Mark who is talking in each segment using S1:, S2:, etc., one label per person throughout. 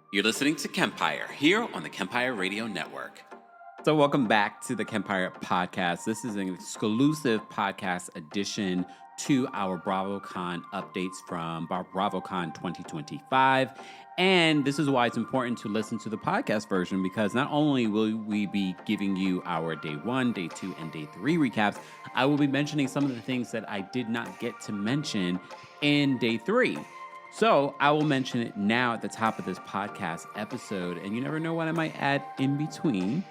S1: You're listening to Kempire here on the Kempire Radio Network. So welcome back to the Kempire podcast. This is an exclusive podcast edition to our BRAVOCON updates from BRAVOCON 2025. And this is why it's important to listen to the podcast version, because not only will we be giving you our day 1, day 2, and day 3 recaps, I will be mentioning some of the things that I did not get to mention in day 3. So I will mention it now at the top of this podcast episode, and you never know what I might add in between.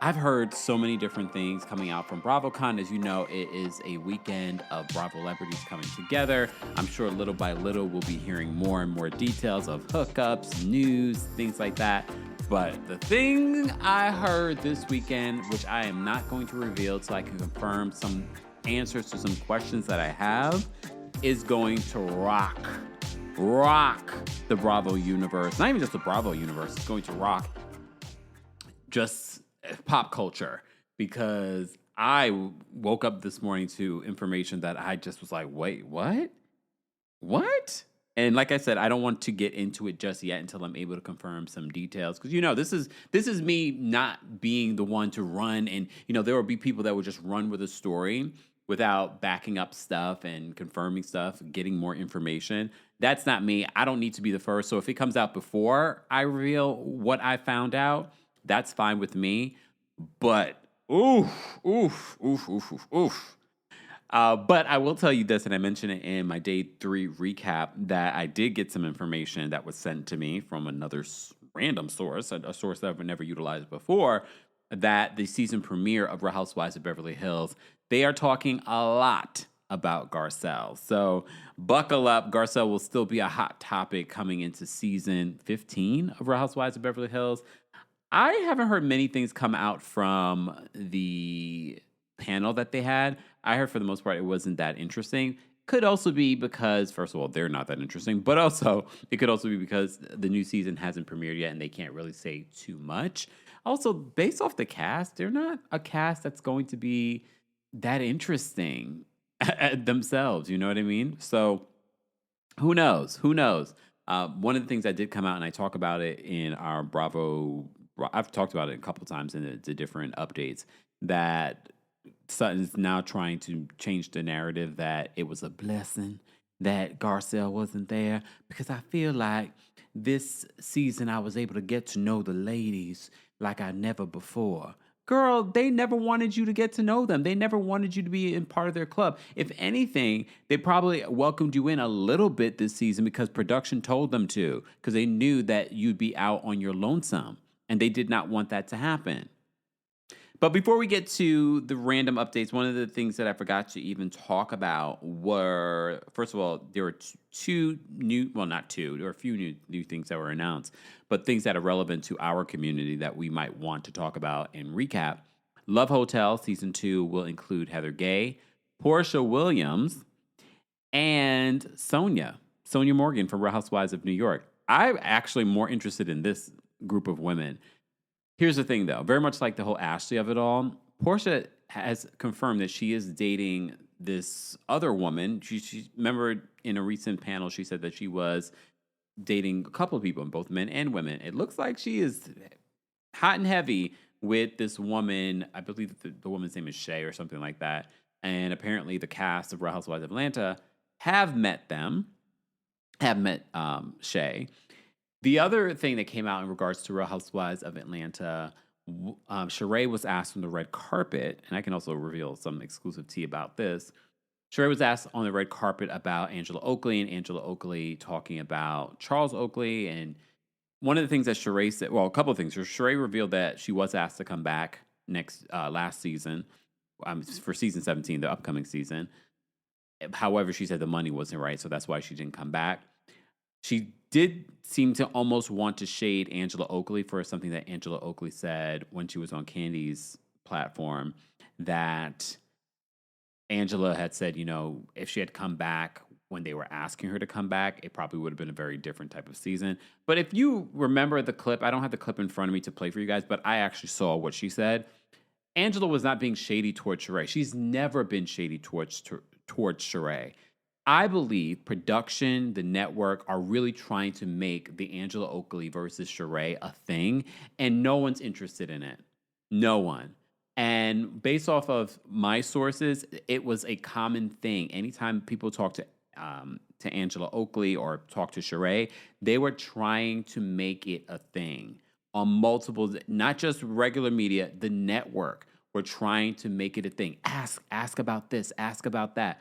S1: I've heard so many different things coming out from BRAVOCON. As you know, it is a weekend of Bravo celebrities coming together. I'm sure little by little we'll be hearing more and more details of hookups, news, things like that. But the thing I heard this weekend, which I am not going to reveal so I can confirm some answers to some questions that I have, is going to rock the Bravo universe. Not even just the Bravo universe, it's going to rock just pop culture, because I woke up this morning to information that I just was like, wait, what? And like I said, I don't want to get into it just yet until I'm able to confirm some details, because, you know, this is me not being the one to run, and, you know, there will be people that will just run with a story without backing up stuff and confirming stuff, getting more information. That's not me. I don't need to be the first. So if it comes out before I reveal what I found out, that's fine with me. But oof. But I will tell you this, and I mentioned it in my day 3 recap, that I did get some information that was sent to me from another random source, a source that I've never utilized before, that the season premiere of Real Housewives of Beverly Hills, they are talking a lot about Garcelle. So buckle up. Garcelle will still be a hot topic coming into season 15 of Real Housewives of Beverly Hills. I haven't heard many things come out from the panel that they had. I heard for the most part it wasn't that interesting. Could also be because, first of all, they're not that interesting, but also it could also be because the new season hasn't premiered yet and they can't really say too much. Also, based off the cast, they're not a cast that's going to be that interesting themselves. You know what I mean? So who knows? One of the things that did come out, and I talk about it in our Bravo, I've talked about it a couple times in the different updates, that Sutton's now trying to change the narrative that it was a blessing that Garcelle wasn't there, because I feel like this season I was able to get to know the ladies like I never before. Girl, they never wanted you to get to know them. They never wanted you to be in part of their club. If anything, they probably welcomed you in a little bit this season because production told them to, because they knew that you'd be out on your lonesome, and they did not want that to happen. But before we get to the random updates, one of the things that I forgot to even talk about were, first of all, there were there were a few new things that were announced, but things that are relevant to our community that we might want to talk about and recap. Love Hotel Season 2 will include Heather Gay, Portia Williams, and Sonia Morgan from Real Housewives of New York. I'm actually more interested in this group of women. Here's the thing, though. Very much like the whole Ashley of it all, Portia has confirmed that she is dating this other woman. She remember in a recent panel, she said that she was dating a couple of people, both men and women. It looks like she is hot and heavy with this woman. I believe the woman's name is Shay or something like that. And apparently the cast of Real Housewives of Atlanta have met Shay. The other thing that came out in regards to Real Housewives of Atlanta, Sheree was asked on the red carpet, and I can also reveal some exclusive tea about this. Sheree was asked on the red carpet about Angela Oakley, and Angela Oakley talking about Charles Oakley. And one of the things that Sheree said, well, a couple of things. Sheree revealed that she was asked to come back last season, for season 17, the upcoming season. However, she said the money wasn't right, so that's why she didn't come back. She did seem to almost want to shade Angela Oakley for something that Angela Oakley said when she was on Candy's platform, that Angela had said, you know, if she had come back when they were asking her to come back, it probably would have been a very different type of season. But if you remember the clip, I don't have the clip in front of me to play for you guys, but I actually saw what she said. Angela was not being shady towards Sheree. She's never been shady towards Sheree. I believe production, the network are really trying to make the Angela Oakley versus Sheree a thing, and no one's interested in it. No one. And based off of my sources, it was a common thing. Anytime people talk to Angela Oakley or talk to Sheree, they were trying to make it a thing on multiple, not just regular media, the network were trying to make it a thing. Ask about this, ask about that.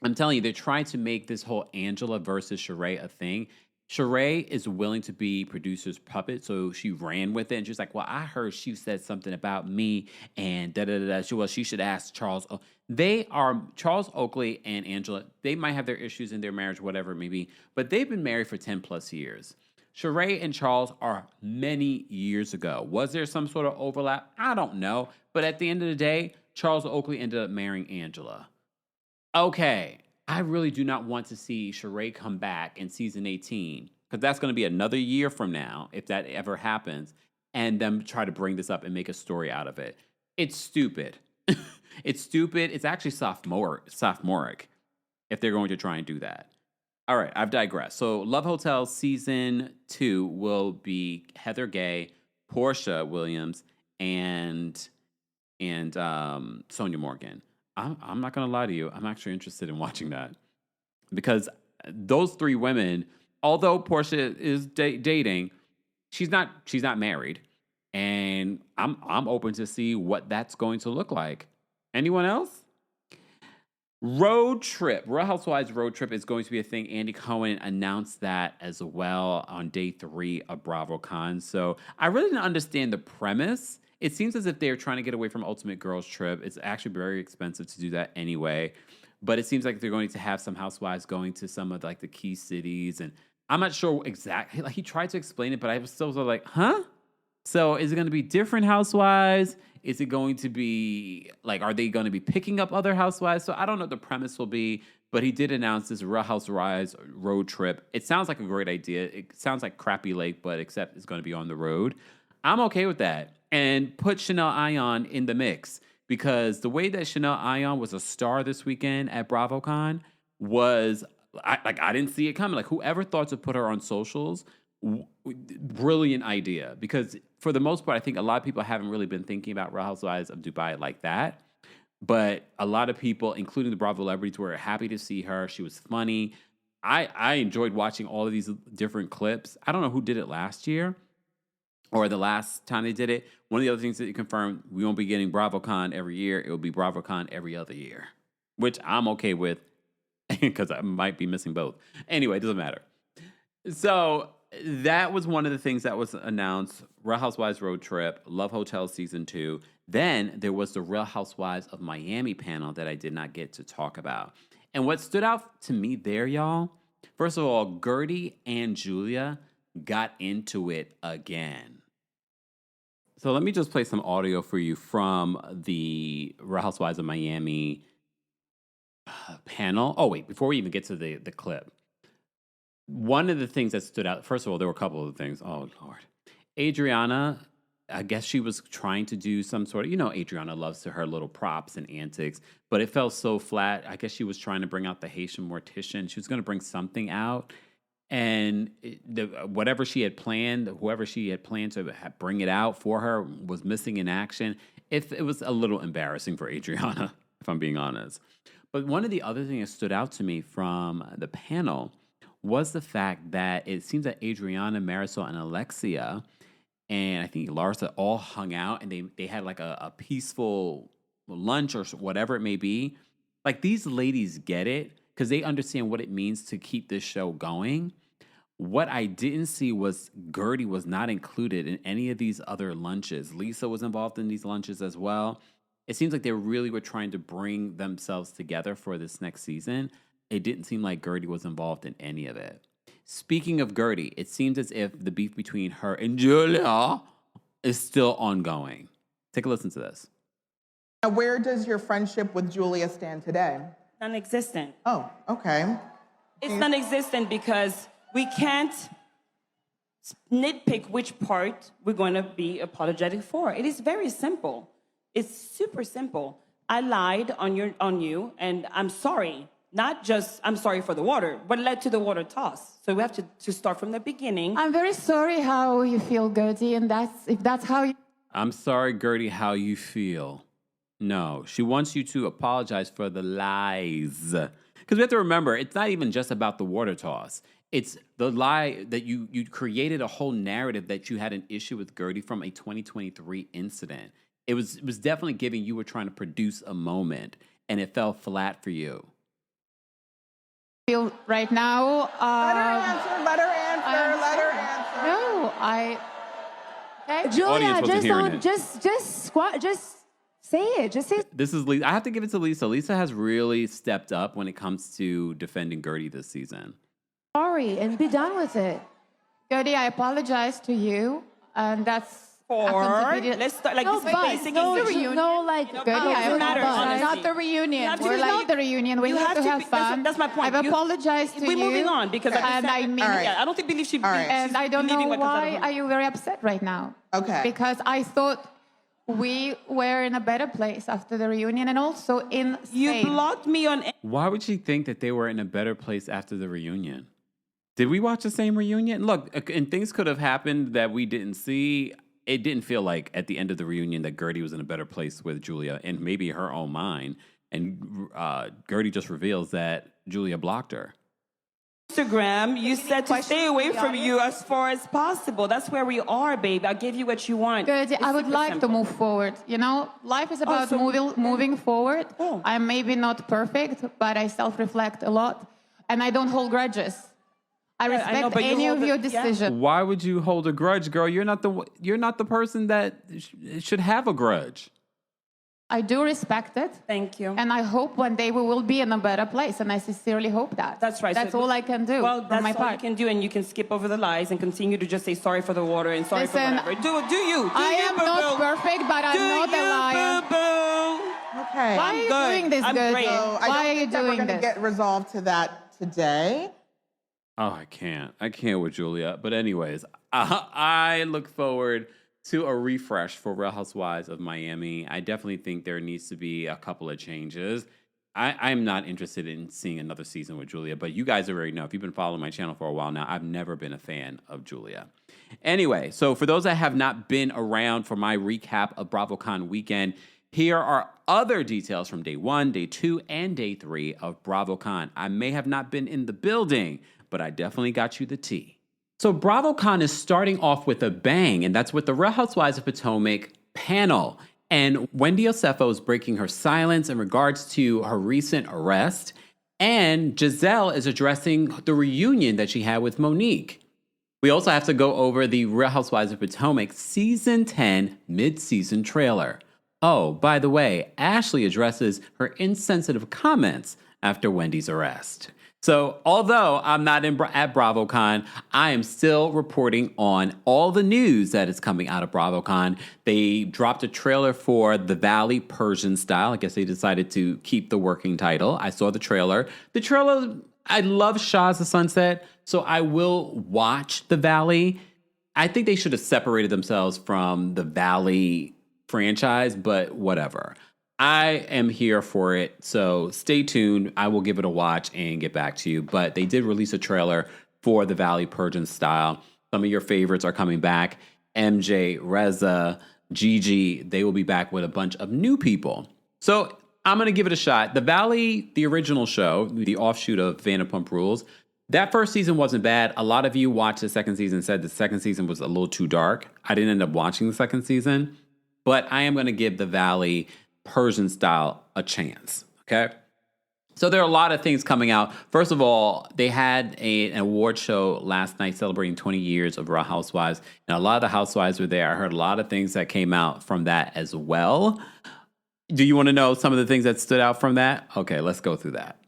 S1: I'm telling you, they're trying to make this whole Angela versus Sheree a thing. Sheree is willing to be producer's puppet, so she ran with it, and she's like, "Well, I heard she said something about me, and da da da da." She should ask Charles. They are Charles Oakley and Angela. They might have their issues in their marriage, whatever it may be, but they've been married for 10+ years. Sheree and Charles are many years ago. Was there some sort of overlap? I don't know, but at the end of the day, Charles Oakley ended up marrying Angela. Okay, I really do not want to see Sheree come back in season 18 because that's going to be another year from now, if that ever happens, and them try to bring this up and make a story out of it. It's stupid. It's stupid. It's actually sophomoric if they're going to try and do that. All right, I've digressed. So Love Hotel season 2 will be Heather Gay, Portia Williams, and Sonia Morgan. I'm not going to lie to you. I'm actually interested in watching that because those three women, although Portia is dating, she's not married, and I'm open to see what that's going to look like. Anyone else? Road trip. Real Housewives road trip is going to be a thing. Andy Cohen announced that as well on day 3 of BravoCon. So I really didn't understand the premise. It seems as if they're trying to get away from Ultimate Girls Trip. It's actually very expensive to do that anyway. But it seems like they're going to have some housewives going to some of like the key cities. And I'm not sure exactly. Like he tried to explain it, but I was still sort of like, huh? So is it going to be different housewives? Is it going to be like, are they going to be picking up other housewives? So I don't know what the premise will be, but he did announce this Real Housewives road trip. It sounds like a great idea. It sounds like Crappy Lake, but except it's going to be on the road. I'm okay with that. And put Chanel Ion in the mix because the way that Chanel Ion was a star this weekend at BravoCon was, I didn't see it coming. Like whoever thought to put her on socials, brilliant idea because for the most part, I think a lot of people haven't really been thinking about Real Housewives of Dubai like that. But a lot of people, including the Bravo celebrities, were happy to see her. She was funny. I enjoyed watching all of these different clips. I don't know who did it last year or the last time they did it. One of the other things that you confirmed, we won't be getting BravoCon every year. It will be BravoCon every other year, which I'm okay with because I might be missing both. Anyway, it doesn't matter. So that was one of the things that was announced. Real Housewives road trip, Love Hotel season 2. Then there was the Real Housewives of Miami panel that I did not get to talk about. And what stood out to me there, y'all, first of all, Gertie and Julia got into it again. So let me just play some audio for you from the Real Housewives of Miami panel. Oh, wait, before we even get to the clip. One of the things that stood out, first of all, there were a couple of things. Oh, Lord. Adriana, I guess she was trying to do some sort of, Adriana loves her little props and antics, but it felt so flat. I guess she was trying to bring out the Haitian mortician. She was going to bring something out. And whatever she had planned, whoever she had planned to bring it out for her was missing in action. It was a little embarrassing for Adriana, if I'm being honest. But one of the other things that stood out to me from the panel was the fact that it seems that Adriana, Marisol, and Alexia, and I think Larsa all hung out, and they had like a peaceful lunch or whatever it may be. Like these ladies get it because they understand what it means to keep this show going. What I didn't see was Gertie was not included in any of these other lunches. Lisa was involved in these lunches as well. It seems like they really were trying to bring themselves together for this next season. It didn't seem like Gertie was involved in any of it. Speaking of Gertie, it seems as if the beef between her and Julia is still ongoing. Take a listen to this.
S2: Now, where does your friendship with Julia stand today?
S3: Non-existent.
S2: Oh, okay.
S3: It's non-existent because we can't nitpick which part we're going to be apologetic for. It is very simple. It's super simple. I lied on you, and I'm sorry. not just I'm sorry for the water, what led to the water toss. So we have to start from the beginning.
S4: I'm very sorry how you feel, Gertie, and if that's how you...
S1: I'm sorry, Gertie, how you feel. No, she wants you to apologize for the lies. Because we have to remember, it's not even just about the water toss. It's the lie that you created a whole narrative that you had an issue with Gertie from a 2023 incident. It was definitely giving you were trying to produce a moment, and it fell flat for you.
S4: Feel right now...
S2: Let her answer.
S4: No, Okay.
S5: Julia, just say it. Just say.
S1: This is Lisa. I have to give it to Lisa. Lisa has really stepped up when it comes to defending Gertie this season.
S5: Sorry and be done with it.
S4: Gertie, I apologize to you, and that's...
S3: Let's start like this basic English.
S4: Gertie,
S3: I apologize.
S4: Not the reunion.
S3: We're
S4: not the reunion. We have to have fun.
S3: That's my point.
S4: I've apologized to you.
S3: We're moving on because I don't believe she.
S4: And I don't know why are you very upset right now.
S2: Okay.
S4: Because I thought we were in a better place after the reunion, and also in Staten.
S3: You blocked me on.
S1: Why would she think that they were in a better place after the reunion? Did we watch the same reunion? Look, and things could have happened that we didn't see. It didn't feel like at the end of the reunion that Gertie was in a better place with Julia and maybe her own mind. And Gertie just reveals that Julia blocked her.
S3: Instagram, you said to stay away from you as far as possible. That's where we are, babe. I gave you what you want.
S4: Gertie, I would like to move forward. You know, life is about moving forward.
S3: Oh.
S4: I'm maybe not perfect, but I self-reflect a lot. And I don't hold grudges. I respect any of your decisions.
S1: Yeah. Why would you hold a grudge, girl? You're not the person that should have a grudge.
S4: I do respect it.
S3: Thank you.
S4: And I hope one day we will be in a better place, and I sincerely hope that.
S3: That's right.
S4: That's all I can do.
S3: Well, that's
S4: my
S3: all
S4: part.
S3: you can do, and you can skip over the lies and continue to just say sorry for the water and sorry for whatever. Do you?
S4: I am not perfect, but I'm not a liar.
S3: Boo-boo.
S2: Okay.
S4: Why are you doing this, Gertie?
S2: So
S4: Why are you doing
S2: we're going to
S4: this?
S2: get resolved to that today.
S1: Oh, I can't with Julia. But anyways, I look forward to a refresh for Real Housewives of Miami. I definitely think there needs to be a couple of changes. I'm not interested in seeing another season with Julia, but you guys already know. If you've been following my channel for a while now, I've never been a fan of Julia. Anyway, so for those that have not been around for my recap of BravoCon weekend, here are other details from day 1, day 2, and day 3 of BravoCon. I may have not been in the building, but I definitely got you the tea. So BravoCon is starting off with a bang, and that's with the Real Housewives of Potomac panel. And Wendy Osefo is breaking her silence in regards to her recent arrest. And Giselle is addressing the reunion that she had with Monique. We also have to go over the Real Housewives of Potomac Season 10 mid-season trailer. Oh, by the way, Ashley addresses her insensitive comments after Wendy's arrest. So although I'm not at BravoCon, I am still reporting on all the news that is coming out of BravoCon. They dropped a trailer for The Valley Persian Style. I guess they decided to keep the working title. I saw the trailer. I love Shah's The Sunset, so I will watch The Valley. I think they should have separated themselves from the Valley franchise, but whatever. I am here for it, so stay tuned. I will give it a watch and get back to you. But they did release a trailer for The Valley Persian Style. Some of your favorites are coming back. MJ, Reza, Gigi, they will be back with a bunch of new people. So I'm going to give it a shot. The Valley, the original show, the offshoot of Vanderpump Rules, that first season wasn't bad. A lot of you watched the second season and said the second season was a little too dark. I didn't end up watching the second season, but I am going to give The Valley Persian Style a chance, okay? So there are a lot of things coming out. First of all, they had an award show last night celebrating 20 years of Real Housewives, and a lot of the housewives were there. I heard a lot of things that came out from that as well. Do you want to know some of the things that stood out from that? Okay, let's go through that.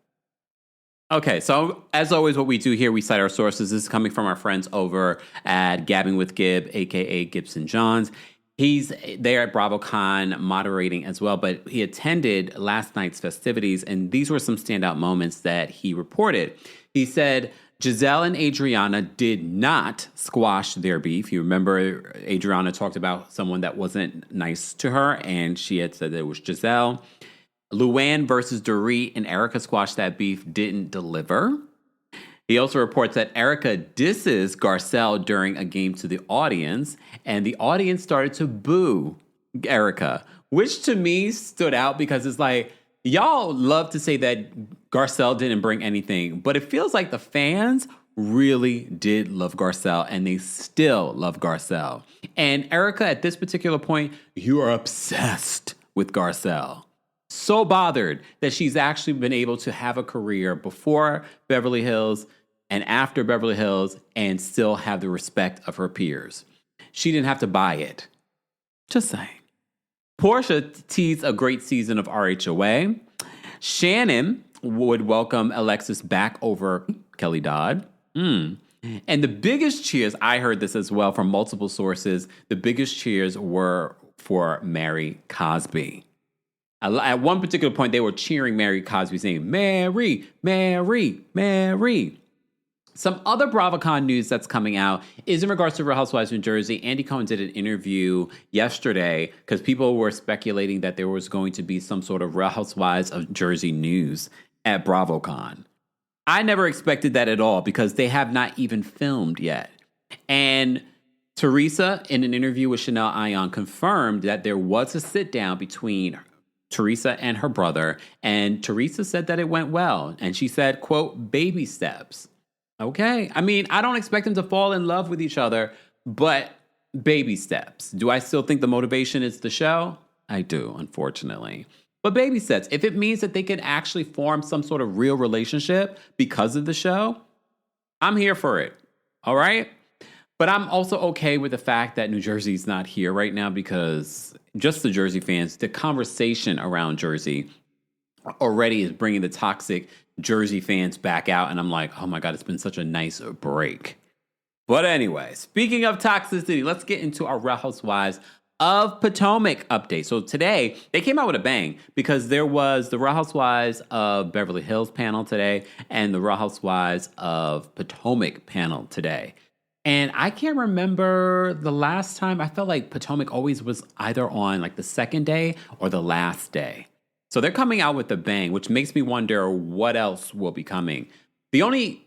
S1: Okay, so as always, what we do here, we cite our sources. This is coming from our friends over at Gabbing with Gib, a.k.a. Gibson Johns. He's there at BravoCon moderating as well, but he attended last night's festivities, and these were some standout moments that he reported. He said Giselle and Adriana did not squash their beef. You remember Adriana talked about someone that wasn't nice to her, and she had said that it was Giselle. Luann versus Dorit and Erica squashed that beef didn't deliver. He also reports that Erica disses Garcelle during a game to the audience, and the audience started to boo Erica, which to me stood out because it's like, y'all love to say that Garcelle didn't bring anything, but it feels like the fans really did love Garcelle, and they still love Garcelle. And Erica, at this particular point, you are obsessed with Garcelle. So bothered that she's actually been able to have a career before Beverly Hills and after Beverly Hills and still have the respect of her peers. She didn't have to buy it. Just saying. Portia teased a great season of RHOA. Shannon would welcome Alexis back over Kelly Dodd. And the biggest cheers, I heard this as well from multiple sources, the biggest cheers were for Mary Cosby. At one particular point, they were cheering Mary Cosby, saying, Mary, Mary, Mary. Some other BravoCon news that's coming out is in regards to Real Housewives of New Jersey. Andy Cohen did an interview yesterday because people were speculating that there was going to be some sort of Real Housewives of Jersey news at BravoCon. I never expected that at all because they have not even filmed yet. And Teresa, in an interview with Chanel Ayan, confirmed that there was a sit-down between Teresa and her brother, and Teresa said that it went well. And she said, quote, baby steps. Okay. I mean, I don't expect them to fall in love with each other, but baby steps. Do I still think the motivation is the show? I do, unfortunately. But baby steps. If it means that they can actually form some sort of real relationship because of the show, I'm here for it. All right? But I'm also okay with the fact that New Jersey's not here right now because just the Jersey fans, the conversation around Jersey already is bringing the toxic Jersey fans back out. And I'm like, oh my God, it's been such a nice break. But anyway, speaking of toxicity, let's get into our Real Housewives of Potomac update. So today, they came out with a bang because there was the Real Housewives of Beverly Hills panel today and the Real Housewives of Potomac panel today. And I can't remember the last time. I felt like Potomac always was either on like the second day or the last day. So they're coming out with a bang, which makes me wonder what else will be coming. The only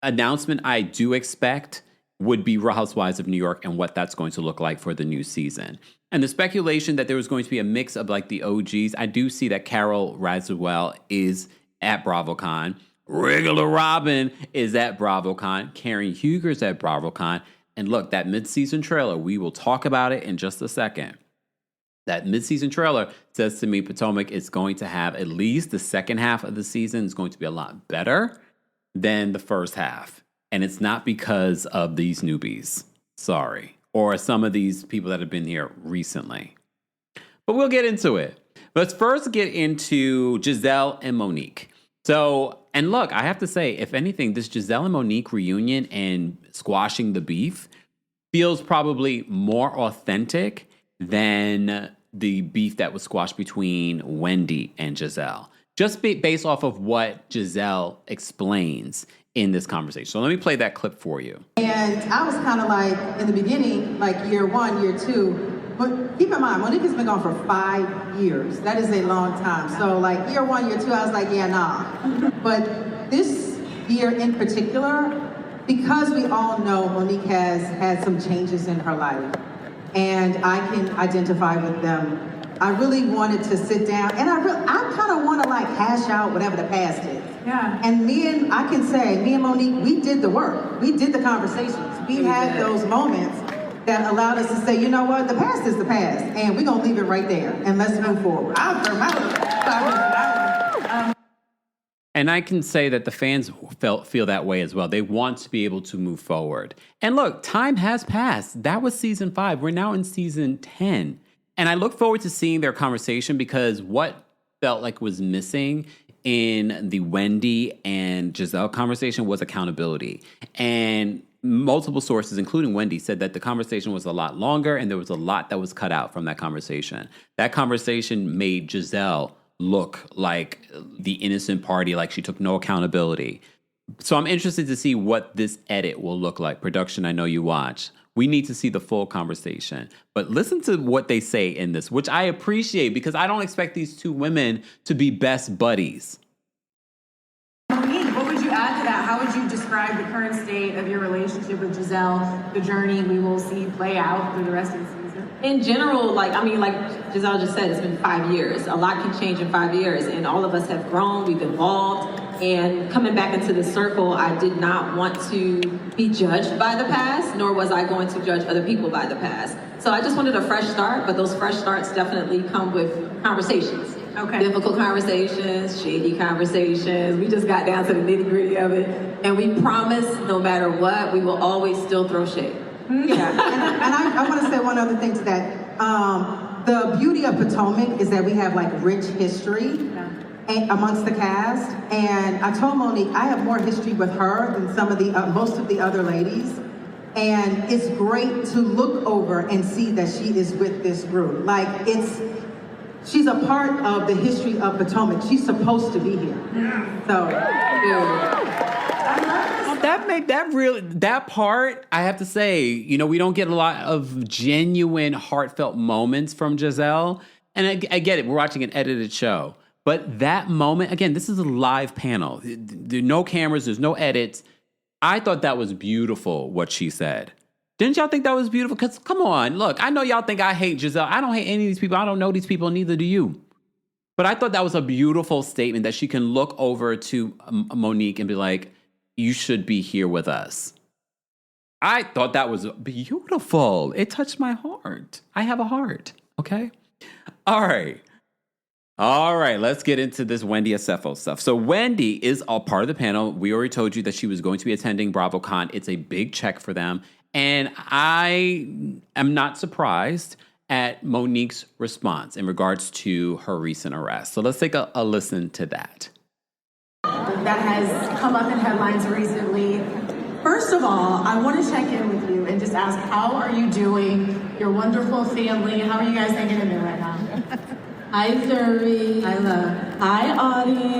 S1: announcement I do expect would be Real Housewives of New York and what that's going to look like for the new season. And the speculation that there was going to be a mix of like the OGs, I do see that Carol Radziwill is at BravoCon. Regular Robin is at BravoCon. Karen Huger's at BravoCon. And look, that mid-season trailer, we will talk about it in just a second. That mid-season trailer says to me Potomac is going to have at least the second half of the season is going to be a lot better than the first half. And it's not because of these newbies. Sorry. Or some of these people that have been here recently. But we'll get into it. Let's first get into Giselle and Monique. So, and look, I have to say, if anything, this Giselle and Monique reunion and squashing the beef feels probably more authentic than the beef that was squashed between Wendy and Giselle. Just based off of what Giselle explains in this conversation. So let me play that clip for you.
S6: And I was kind of like, in the beginning, like year one, year two, but keep in mind, Monique has been gone for 5 years. That is a long time. So like year one, year two, I was like, yeah, nah. But this year in particular, because we all know Monique has had some changes in her life, and I can identify with them. I really wanted to sit down, and I kind of want to like hash out whatever the past is. Yeah. And I can say, me and Monique, we did the work. We did the conversations. We had those moments that allowed us to say, you know what, the past is the past, and we're going to leave it right there, and let's move forward.
S1: And I can say that the fans feel that way as well. They want to be able to move forward. And look, time has passed. That was season 5. We're now in season 10. And I look forward to seeing their conversation because what felt like was missing in the Wendy and Giselle conversation was accountability. And multiple sources, including Wendy, said that the conversation was a lot longer and there was a lot that was cut out from that conversation. That conversation made Giselle look like the innocent party, like she took no accountability. So I'm interested to see what this edit will look like. Production, I know you watch. We need to see the full conversation. But listen to what they say in this, which I appreciate because I don't expect these two women to be best buddies.
S7: Monique, what would you add to that? How would you describe the current state of your relationship with Giselle, the journey we will see play out through the rest of the season?
S8: In general, like Giselle just said, it's been 5 years. A lot can change in 5 years, and all of us have grown, we've evolved. And coming back into the circle, I did not want to be judged by the past, nor was I going to judge other people by the past. So I just wanted a fresh start, but those fresh starts definitely come with conversations.
S7: Okay.
S8: Difficult conversations, shady conversations. We just got down to the nitty-gritty of it. And we promise, no matter what, we will always still throw shade.
S6: Yeah, and I want to say one other thing to that. The beauty of Potomac is that we have like rich history amongst the cast, and I told Monique I have more history with her than some of the most of the other ladies, and it's great to look over and see that she is with this group. Like she's a part of the history of Potomac. She's supposed to be here. So.
S1: That part, I have to say, we don't get a lot of genuine, heartfelt moments from Giselle. And I get it. We're watching an edited show. But that moment, again, this is a live panel. There are no cameras. There's no edits. I thought that was beautiful, what she said. Didn't y'all think that was beautiful? Because, come on, look, I know y'all think I hate Giselle. I don't hate any of these people. I don't know these people, neither do you. But I thought that was a beautiful statement that she can look over to Monique and be like, you should be here with us. I thought that was beautiful. It touched my heart. I have a heart, okay? All right, let's get into this Wendy Acefo stuff. So Wendy is a part of the panel. We already told you that she was going to be attending BravoCon. It's a big check for them. And I am not surprised at Monique's response in regards to her recent arrest. So let's take a listen to that.
S7: That has come up in headlines recently. First of all, I want to check in with you and just ask, how are you doing? Your wonderful family, how are you guys hanging in there right now?
S8: Hi, Zuri.
S6: I love.
S8: Hi, audience.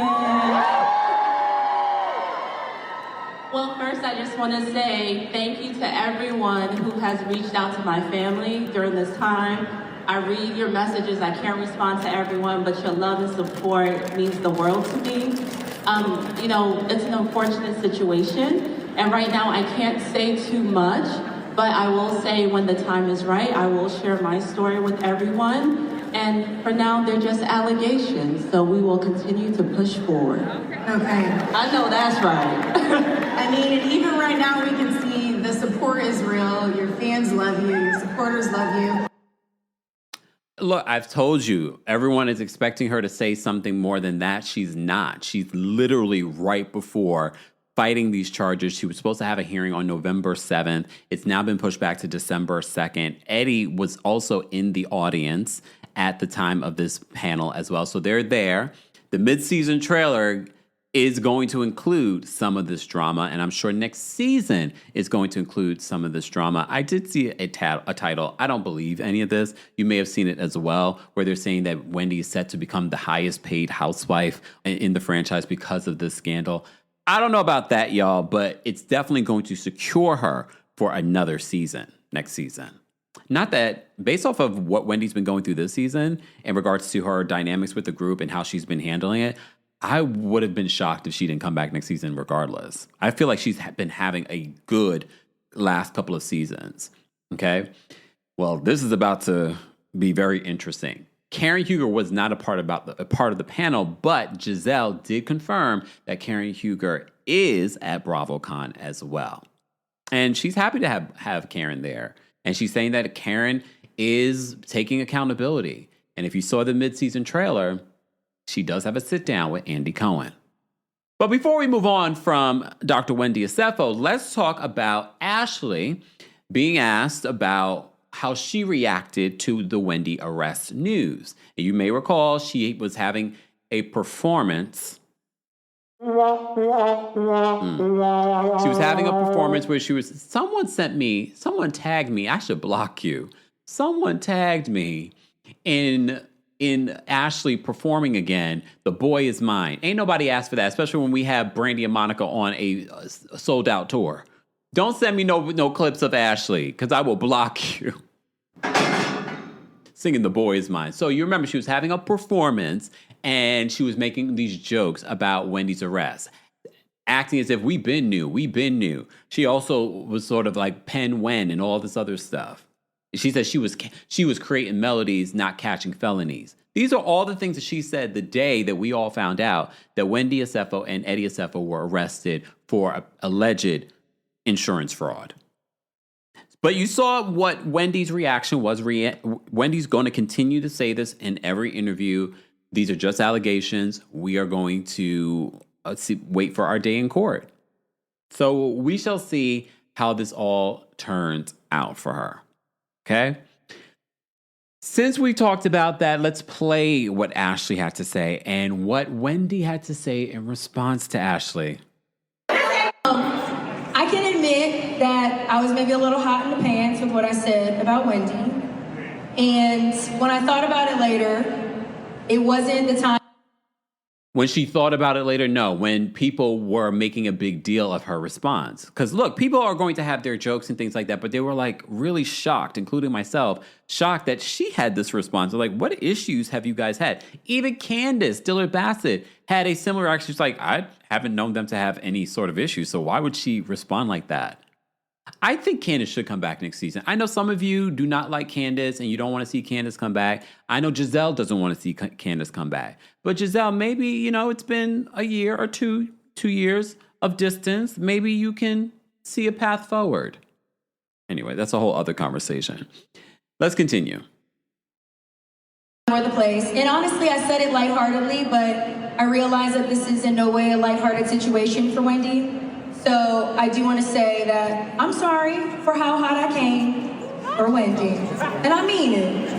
S8: Well, first, I just want to say thank you to everyone who has reached out to my family during this time. I read your messages. I can't respond to everyone, but your love and support means the world to me. It's an unfortunate situation, and right now I can't say too much, but I will say when the time is right, I will share my story with everyone. And for now, they're just allegations, so we will continue to push forward.
S7: Okay.
S8: I know that's right.
S7: I mean, and even right now we can see the support is real. Your fans love you. Your supporters love you.
S1: Look, I've told you, everyone is expecting her to say something more than that. She's not. She's literally right before fighting these charges. She was supposed to have a hearing on November 7th. It's now been pushed back to December 2nd. Eddie was also in the audience at the time of this panel as well. So they're there. The mid-season trailer is going to include some of this drama, and I'm sure next season is going to include some of this drama. I did see a title. I don't believe any of this. You may have seen it as well, where they're saying that Wendy is set to become the highest paid housewife in the franchise because of this scandal. I don't know about that, y'all, but it's definitely going to secure her for another season, next season. Not that, based off of what Wendy's been going through this season in regards to her dynamics with the group and how she's been handling it, I would have been shocked if she didn't come back next season regardless. I feel like she's been having a good last couple of seasons, okay? Well, this is about to be very interesting. Karen Huger was not a part of the panel, but Giselle did confirm that Karen Huger is at BravoCon as well. And she's happy to have Karen there. And she's saying that Karen is taking accountability. And if you saw the mid-season trailer, she does have a sit-down with Andy Cohen. But before we move on from Dr. Wendy Acefo, let's talk about Ashley being asked about how she reacted to the Wendy arrest news. And you may recall she was having a performance. She was having a performance where someone tagged me. I should block you. Someone tagged me in Ashley performing again, The Boy Is Mine. Ain't nobody asked for that, especially when we have Brandy and Monica on a sold-out tour. Don't send me no clips of Ashley, because I will block you. Singing The Boy Is Mine. So you remember she was having a performance and she was making these jokes about Wendy's arrest, acting as if we've been new. She also was sort of like Penn Wen and all this other stuff. She said she was creating melodies, not catching felonies. These are all the things that she said the day that we all found out that Wendy Asefo and Eddie Asefo were arrested for alleged insurance fraud. But you saw what Wendy's reaction was. Wendy's going to continue to say this in every interview. These are just allegations. We are going to wait for our day in court. So we shall see how this all turns out for her. Okay? Since we talked about that, let's play what Ashley had to say and what Wendy had to say in response to Ashley.
S9: I can admit that I was maybe a little hot in the pants with what I said about Wendy. And when I thought about it later, it wasn't the time.
S1: When she thought about it later, no. When people were making a big deal of her response. Because look, people are going to have their jokes and things like that, but they were like really shocked, including myself, shocked that she had this response. They're like, what issues have you guys had? Even Candace Dillard Bassett had a similar reaction. She's like, I haven't known them to have any sort of issue, so why would she respond like that? I think Candace should come back next season. I know some of you do not like Candace and you don't want to see Candace come back. I know Giselle doesn't want to see Candace come back. But Giselle, maybe, it's been a year or 2 years of distance. Maybe you can see a path forward. Anyway, that's a whole other conversation. Let's continue.
S9: For the place. And honestly, I said it lightheartedly, but I realize that this is in no way a lighthearted situation for Wendy. So I do want to say that I'm sorry for how hot I came for Wendy. And I mean it.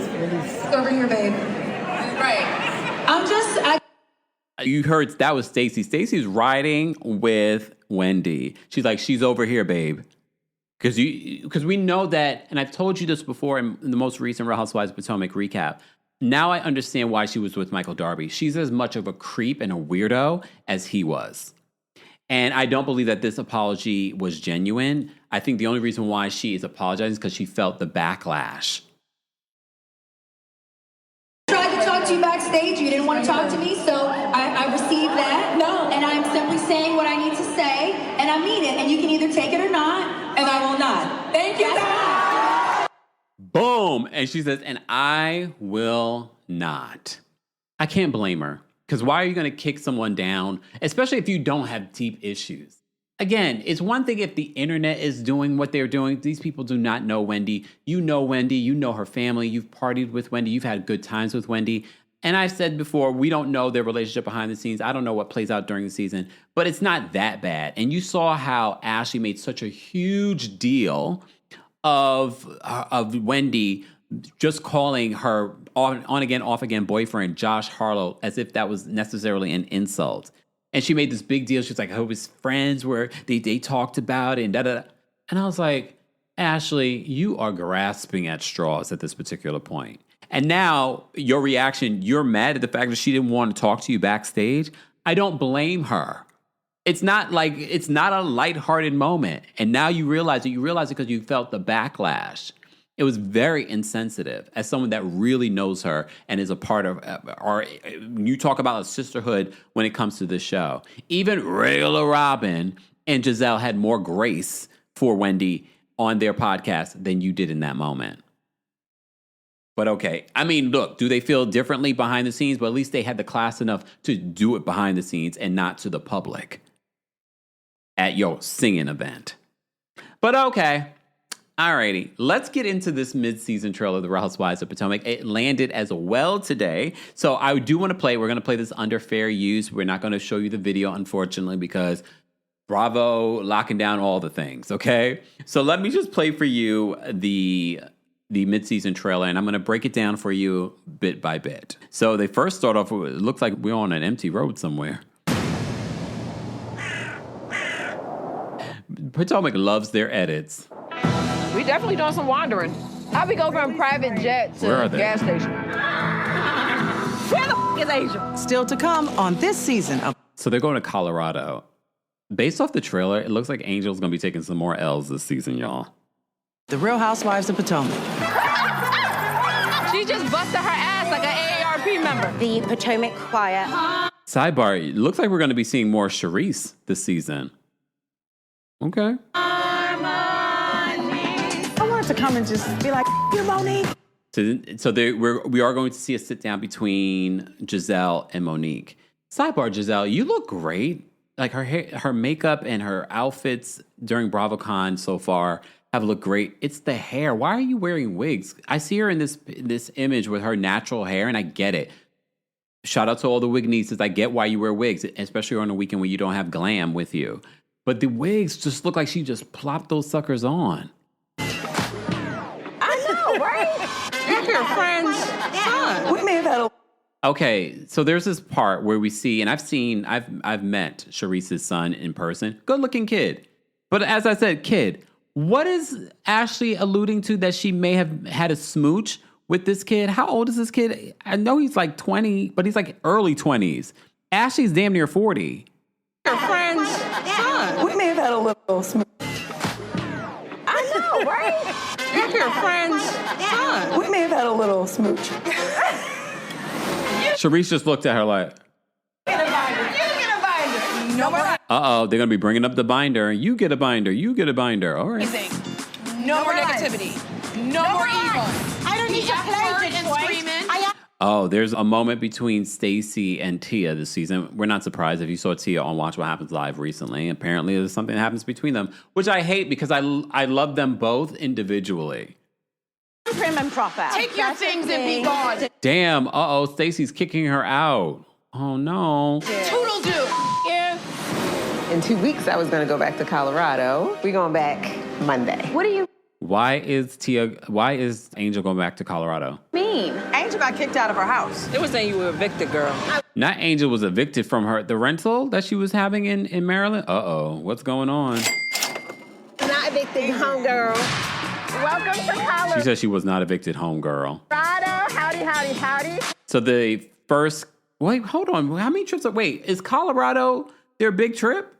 S9: It's over here, babe. Right.
S1: You heard that was Stacey. Stacey's riding with Wendy. She's like, she's over here, babe. Because we know that, and I've told you this before in the most recent Real Housewives of Potomac recap. Now I understand why she was with Michael Darby. She's as much of a creep and a weirdo as he was. And I don't believe that this apology was genuine. I think the only reason why she is apologizing is because she felt the backlash.
S9: I tried to talk to you backstage. You didn't want to talk to me, so I received that. No. And I'm simply saying what I need to say, and I mean it. And you can either take it or not, and I will not. Thank you, God.
S1: Boom. And she says, and I will not. I can't blame her. Because why are you going to kick someone down, especially if you don't have deep issues? Again, it's one thing if the internet is doing what they're doing. These people do not know Wendy. You know Wendy. You know her family. You've partied with Wendy. You've had good times with Wendy. And I've said before, we don't know their relationship behind the scenes. I don't know what plays out during the season, but it's not that bad. And you saw how Ashley made such a huge deal of Wendy just calling her on again, off again boyfriend, Josh Harlow, as if that was necessarily an insult. And she made this big deal. She was like, I hope his friends they talked about it and da-da-da. And I was like, Ashley, you are grasping at straws at this particular point. And now your reaction, you're mad at the fact that she didn't want to talk to you backstage. I don't blame her. It's not a lighthearted moment. And now you realize it because you felt the backlash. It was very insensitive as someone that really knows her and is a part of, or you talk about a sisterhood when it comes to this show. Even regular Robin and Giselle had more grace for Wendy on their podcast than you did in that moment. But okay, I mean, look, do they feel differently behind the scenes? But at least they had the class enough to do it behind the scenes and not to the public at your singing event. But okay. Alrighty, let's get into this mid-season trailer of The Real Housewives of Potomac. It landed as well today, so I do want to play. We're going to play this under fair use. We're not going to show you the video, unfortunately, because Bravo locking down all the things, okay? So let me just play for you the mid-season trailer, and I'm going to break it down for you bit by bit. So they first start off with, it looks like we're on an empty road somewhere. Potomac loves their edits.
S10: We definitely doing some wandering. How we go from private jet to gas station? Where the is Asia?
S11: Still to come on this season of...
S1: So they're going to Colorado. Based off the trailer, it looks like Angel's going to be taking some more L's this season, y'all.
S11: The Real Housewives of Potomac.
S10: She just busted her ass like an AARP member.
S12: The Potomac Choir.
S1: Sidebar, it looks like we're going to be seeing more Charisse this season. Okay.
S11: I wanted to come and just be like, you, Monique.
S1: So we are going to see a sit down between Giselle and Monique. Sidebar, Giselle, you look great. Like her hair, her makeup and her outfits during BravoCon so far have looked great. It's the hair. Why are you wearing wigs? I see her in this image with her natural hair, and I get it. Shout out to all the wig nieces. I get why you wear wigs, especially on a weekend when you don't have glam with you. But the wigs just look like she just plopped those suckers on.
S10: I know, right? You're your friend's son.
S11: We may have had a...
S1: Okay, so there's this part where we see, and I've met Charisse's son in person. Good looking kid. But as I said, kid, what is Ashley alluding to that she may have had a smooch with this kid? How old is this kid? I know he's like 20, but he's like early 20s. Ashley's damn near 40.
S10: Your friend's son.
S11: We may have had a little smooth.
S10: I know, right? You're your friend's son.
S11: We may have had a little smooch.
S1: Charisse just looked at her like,
S10: Get a binder. You get a binder. No more.
S1: uh-oh, they're going to be bringing up the binder. You get a binder. You get a binder. All right.
S10: No more negativity. No more evil.
S12: I don't need to play and screaming.
S1: Oh, there's a moment between Stacy and Tia this season. We're not surprised if you saw Tia on Watch What Happens Live recently. Apparently, there's something that happens between them, which I hate because I love them both individually.
S12: Prim and proper.
S10: Take your things and be gone.
S1: Damn, uh-oh, Stacy's kicking her out. Oh, no.
S10: Toodle doo. Yeah.
S13: In 2 weeks, I was going to go back to Colorado. We're going back Monday.
S12: What do you
S1: Why is Angel going back to Colorado?
S12: mean?
S11: Angel got kicked out of her house.
S3: They were saying you were evicted, girl.
S1: Not Angel was evicted from the rental that she was having in Maryland? Uh-oh, what's going on?
S12: Not evicted, homegirl. Welcome to Colorado.
S1: She said she was not evicted, homegirl.
S12: Howdy, howdy, howdy.
S1: So the first... Wait, hold on. How many trips... Wait, is Colorado their big trip?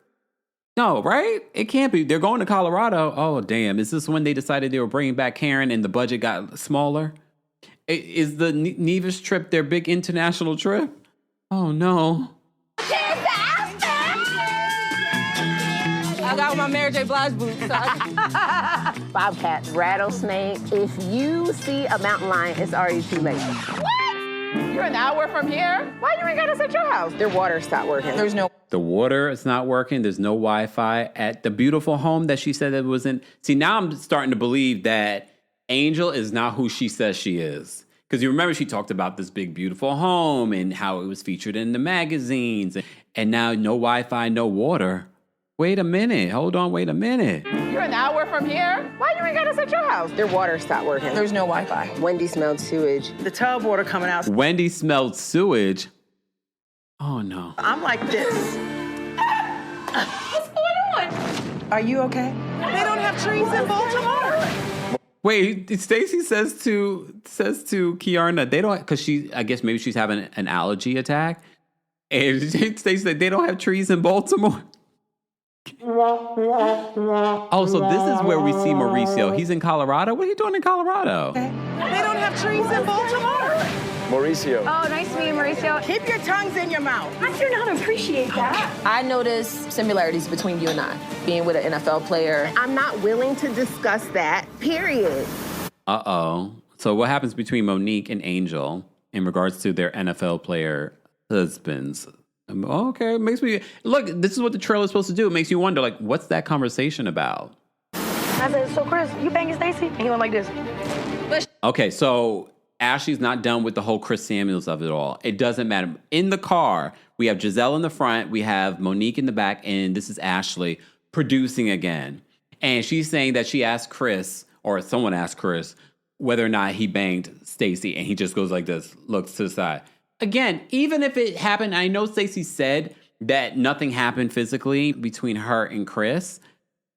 S1: No, right? It can't be. They're going to Colorado. Oh, damn. Is this when they decided they were bringing back Karen and the budget got smaller? Is the Nevis trip their big international trip? Oh, no.
S10: I got my Mary J. Blige boots. So
S12: Bobcat, rattlesnake. If you see a mountain lion, it's already too late. What? You're an hour from here? Why you ain't got us at your house?
S13: Their water stopped working.
S11: There's no...
S1: The water is not working. There's no Wi-Fi at the beautiful home that she said that wasn't. See, now I'm starting to believe that Angel is not who she says she is. Because you remember she talked about this big, beautiful home and how it was featured in the magazines. And now no Wi-Fi, no water. Wait a minute. Hold on. Wait a minute.
S12: You're an hour from here? Why you ain't got us at your house?
S13: Their water stopped working.
S11: There's no Wi-Fi.
S13: Wendy smelled sewage.
S11: The tub water coming out.
S1: Wendy smelled sewage. Oh, no.
S11: I'm like this.
S10: what's going on?
S11: Are you okay? They don't have trees in Baltimore.
S1: Wait, Stacey says to Kiarna, they don't, because I guess maybe she's having an allergy attack. And Stacey said they don't have trees in Baltimore. Oh, so this is where we see Mauricio. He's in Colorado? What are you doing in Colorado?
S11: They don't have trees in Baltimore.
S14: Mauricio.
S12: Oh, nice to meet you, Mauricio.
S11: Keep your tongues in your mouth.
S12: I do not appreciate that.
S13: I noticed similarities between you and I, being with an NFL player.
S12: I'm not willing to discuss that, period.
S1: Uh-oh. So what happens between Monique and Angel in regards to their NFL player husbands? Okay, it makes me... Look, this is what the trailer is supposed to do. It makes you wonder, like, what's that conversation about?
S12: I said, so Chris, you banging Stacey? And he went like this.
S1: Okay, so Ashley's not done with the whole Chris Samuels of it all. It doesn't matter. In the car, we have Giselle in the front, we have Monique in the back, and this is Ashley producing again. And she's saying that she asked Chris, or someone asked Chris, whether or not he banged Stacey, and he just goes like this, looks to the side. Again, even if it happened, I know Stacey said that nothing happened physically between her and Chris.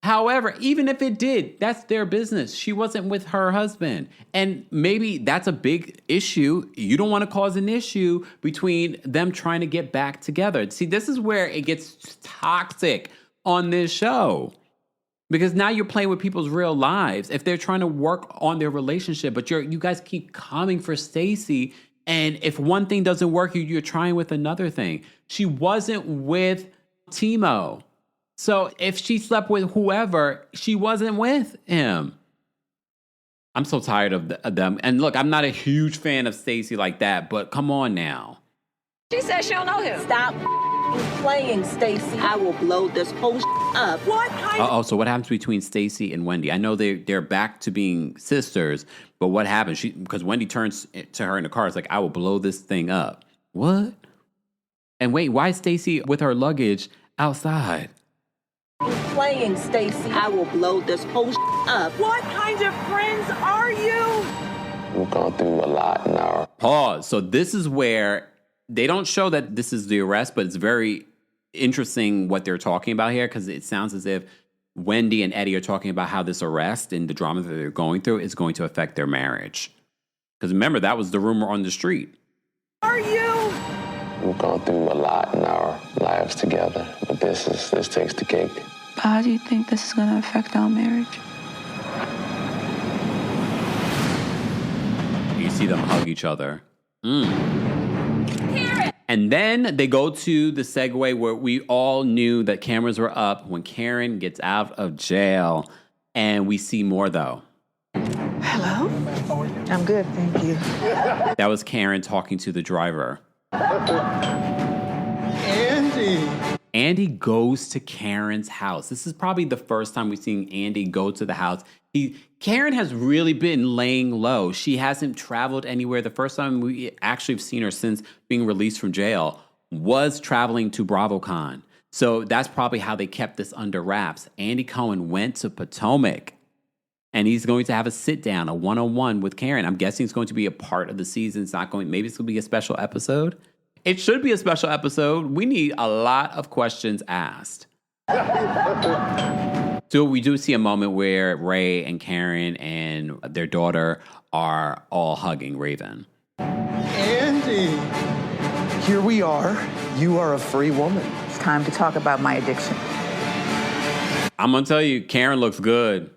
S1: However, even if it did, that's their business. She wasn't with her husband. And maybe that's a big issue. You don't want to cause an issue between them trying to get back together. See, this is where it gets toxic on this show. Because now you're playing with people's real lives. If they're trying to work on their relationship, but you guys keep coming for Stacey, and if one thing doesn't work, you're trying with another thing. She wasn't with Timo. So if she slept with whoever, she wasn't with him. I'm so tired of them. And look, I'm not a huge fan of Stacey like that, but come on now.
S10: She said she don't know him.
S11: Stop playing, Stacey. I will blow this whole up. What kind
S1: Uh-oh, so what happens between Stacey and Wendy? I know they're back to being sisters, but what happens? Because Wendy turns to her in the car, it's like, I will blow this thing up. What? And wait, why is Stacey with her luggage outside?
S11: playing, Stacey? I will blow this whole up. What kind of friends are you?
S14: We've gone through a lot in our...
S1: Pause. So this is where they don't show that this is the arrest, but it's very interesting what they're talking about here, because it sounds as if Wendy and Eddie are talking about how this arrest and the drama that they're going through is going to affect their marriage. Because remember, that was the rumor on the street.
S11: Are you?
S14: We've gone through a lot in our lives together, but this takes the cake.
S15: How do you think this is going to affect our marriage?
S1: You see them hug each other. And then they go to the segue where we all knew that cameras were up when Karen gets out of jail. And we see more, though.
S15: Hello? I'm good, thank you.
S1: That was Karen talking to the driver. Andy goes to Karen's house. This is probably the first time we've seen Andy go to the house. Karen has really been laying low. She hasn't traveled anywhere. The first time we actually have seen her since being released from jail was traveling to BRAVOCON. So that's probably how they kept this under wraps. Andy Cohen went to Potomac, and he's going to have a sit down, a one-on-one with Karen. I'm guessing it's going to be a part of the season. Maybe it's going to be a special episode. It should be a special episode. We need a lot of questions asked. So we do see a moment where Ray and Karen and their daughter are all hugging Raven.
S16: Andy, here we are. You are a free woman.
S15: It's time to talk about my addiction.
S1: I'm going to tell you, Karen looks good.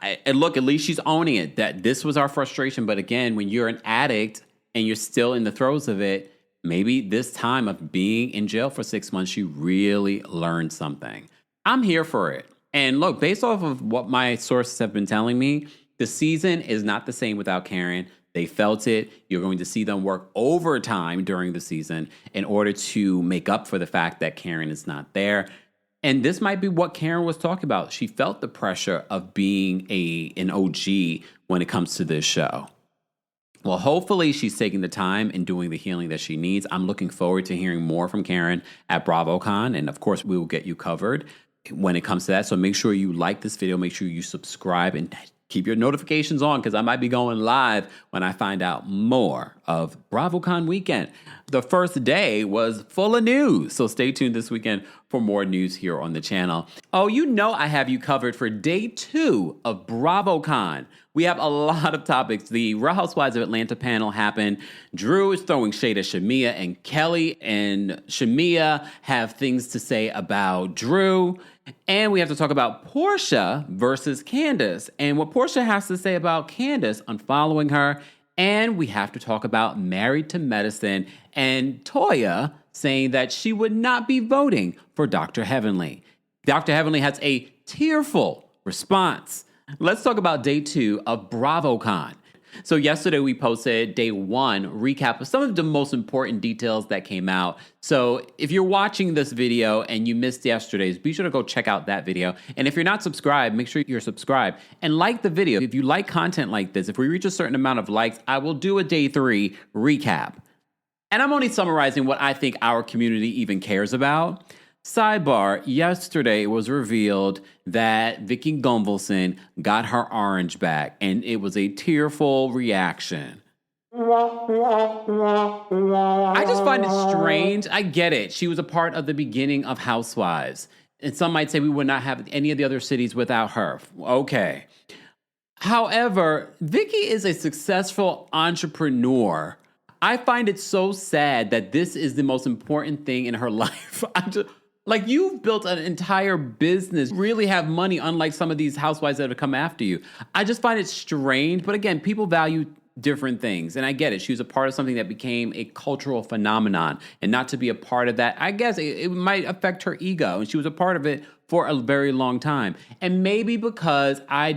S1: And look, at least she's owning it, that this was our frustration. But again, when you're an addict and you're still in the throes of it, maybe this time of being in jail for 6 months, you really learned something. I'm here for it. And look, based off of what my sources have been telling me, the season is not the same without Karen. They felt it. You're going to see them work overtime during the season in order to make up for the fact that Karen is not there. And this might be what Karen was talking about. She felt the pressure of being an OG when it comes to this show. Well, hopefully she's taking the time and doing the healing that she needs. I'm looking forward to hearing more from Karen at BravoCon. And of course, we will get you covered when it comes to that. So make sure you like this video. Make sure you subscribe and keep your notifications on, because I might be going live when I find out more of BravoCon weekend. The first day was full of news. So stay tuned this weekend for more news here on the channel. Oh, you know I have you covered for day 2 of BravoCon. We have a lot of topics. The Real Housewives of Atlanta panel happened. Drew is throwing shade at Shamia, and Kelly and Shamia have things to say about Drew. And we have to talk about Portia versus Candace and what Portia has to say about Candace unfollowing her. And we have to talk about Married to Medicine and Toya saying that she would not be voting for Dr. Heavenly. Dr. Heavenly has a tearful response. Let's talk about day 2 of BravoCon. So yesterday we posted day 1 recap of some of the most important details that came out. So if you're watching this video and you missed yesterday's, be sure to go check out that video. And if you're not subscribed, make sure you're subscribed and like the video. If you like content like this, if we reach a certain amount of likes, I will do a day 3 recap. And I'm only summarizing what I think our community even cares about. Sidebar, yesterday it was revealed that Vicky Gunvalson got her orange back, and it was a tearful reaction. I just find it strange. I get it. She was a part of the beginning of Housewives. And some might say we would not have any of the other cities without her. Okay. However, Vicky is a successful entrepreneur. I find it so sad that this is the most important thing in her life. Like, you've built an entire business, really have money, unlike some of these housewives that have come after you. I just find it strange. But again, people value different things. And I get it. She was a part of something that became a cultural phenomenon. And not to be a part of that, I guess it might affect her ego. And she was a part of it for a very long time. And maybe because I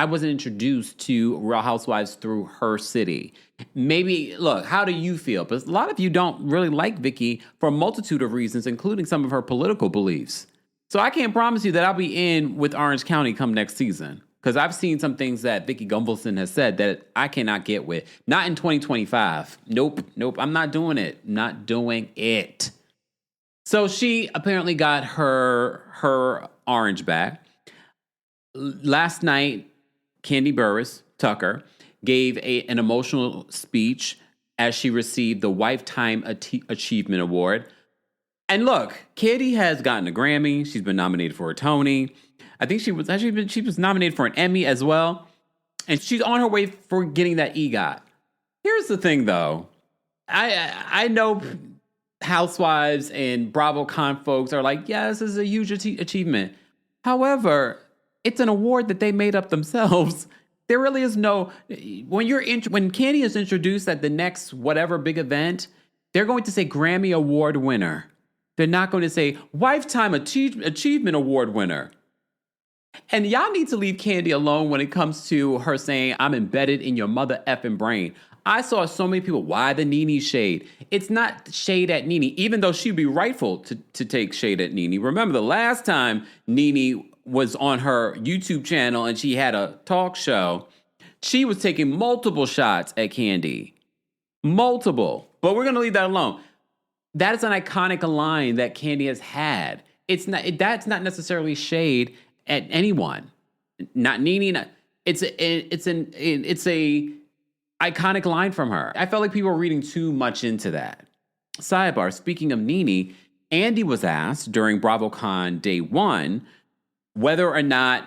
S1: wasn't introduced to Real Housewives through her city. Maybe, look, how do you feel? Because a lot of you don't really like Vicki for a multitude of reasons, including some of her political beliefs. So I can't promise you that I'll be in with Orange County come next season. Because I've seen some things that Vicki Gunvalson has said that I cannot get with. Not in 2025. Nope. I'm not doing it. Not doing it. So she apparently got her orange back. Last night, Kandi Burruss, Tucker, gave an emotional speech as she received the Lifetime Achievement Award. And look, Kandi has gotten a Grammy. She's been nominated for a Tony. I think she was nominated for an Emmy as well. And she's on her way for getting that EGOT. Here's the thing, though. I know Housewives and BravoCon folks are like, yeah, this is a huge achievement. However, it's an award that they made up themselves. There really is no, when Kandi is introduced at the next whatever big event, they're going to say Grammy Award winner. They're not going to say Lifetime Achievement Award winner. And y'all need to leave Kandi alone when it comes to her saying, I'm embedded in your mother effing brain. I saw so many people, why the Nene shade? It's not shade at Nene, even though she'd be rightful to take shade at Nene. Remember the last time Nene was on her YouTube channel and she had a talk show, she was taking multiple shots at Kandi. Multiple. But we're going to leave that alone. That is an iconic line that Kandi has had. That's not necessarily shade at anyone. Not Nene. It's a iconic line from her. I felt like people were reading too much into that. Sidebar, speaking of Nene, Andy was asked during BravoCon Day 1 whether or not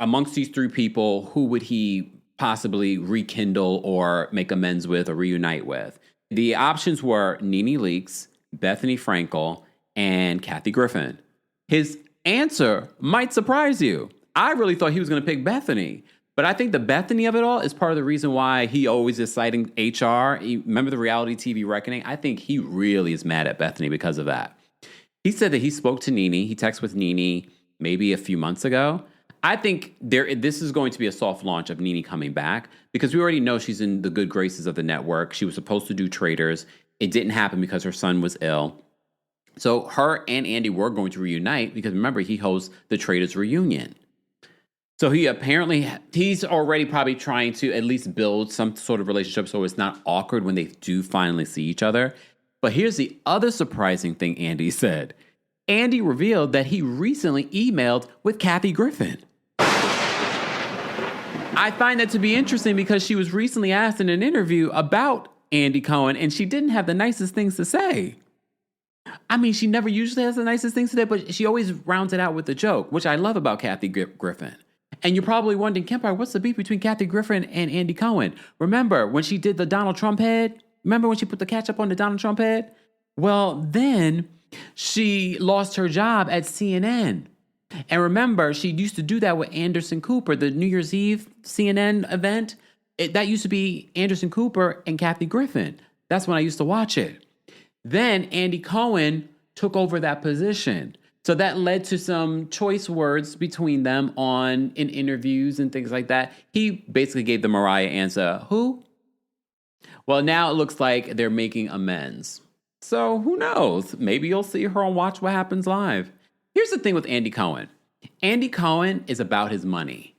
S1: amongst these three people, who would he possibly rekindle or make amends with or reunite with? The options were Nene Leakes, Bethany Frankel, and Kathy Griffin. His answer might surprise you. I really thought he was going to pick Bethany. But I think the Bethany of it all is part of the reason why he always is citing HR. Remember the reality TV Reckoning? I think he really is mad at Bethany because of that. He said that he spoke to Nene. He texted with Nene maybe a few months ago. I think this is going to be a soft launch of Nene coming back because we already know she's in the good graces of the network. She was supposed to do Traitors. It didn't happen because her son was ill. So her and Andy were going to reunite because remember, he hosts the Traitors reunion. So he's already probably trying to at least build some sort of relationship so it's not awkward when they do finally see each other. But here's the other surprising thing Andy said. Andy revealed that he recently emailed with Kathy Griffin. I find that to be interesting because she was recently asked in an interview about Andy Cohen and she didn't have the nicest things to say. I mean, she never usually has the nicest things to say, but she always rounds it out with a joke, which I love about Kathy Griffin. And you're probably wondering, Kempire, what's the beef between Kathy Griffin and Andy Cohen? Remember when she did the Donald Trump head? Remember when she put the ketchup on the Donald Trump head? Well, then she lost her job at CNN. And remember, she used to do that with Anderson Cooper, the New Year's Eve CNN event. That used to be Anderson Cooper and Kathy Griffin. That's when I used to watch it. Then Andy Cohen took over that position. So that led to some choice words between them in interviews and things like that. He basically gave the Mariah answer, who? Well, now it looks like they're making amends. So who knows? Maybe you'll see her on Watch What Happens Live. Here's the thing with Andy Cohen. Andy Cohen is about his money.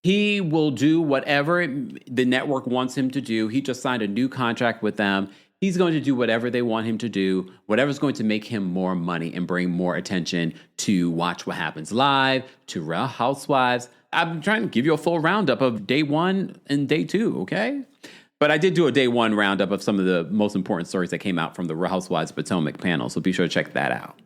S1: He will do whatever the network wants him to do. He just signed a new contract with them. He's going to do whatever they want him to do, whatever's going to make him more money and bring more attention to Watch What Happens Live, to Real Housewives. I'm trying to give you a full roundup of day 1 and day 2, okay? But I did do a day 1 roundup of some of the most important stories that came out from the Real Housewives Potomac panel, so be sure to check that out.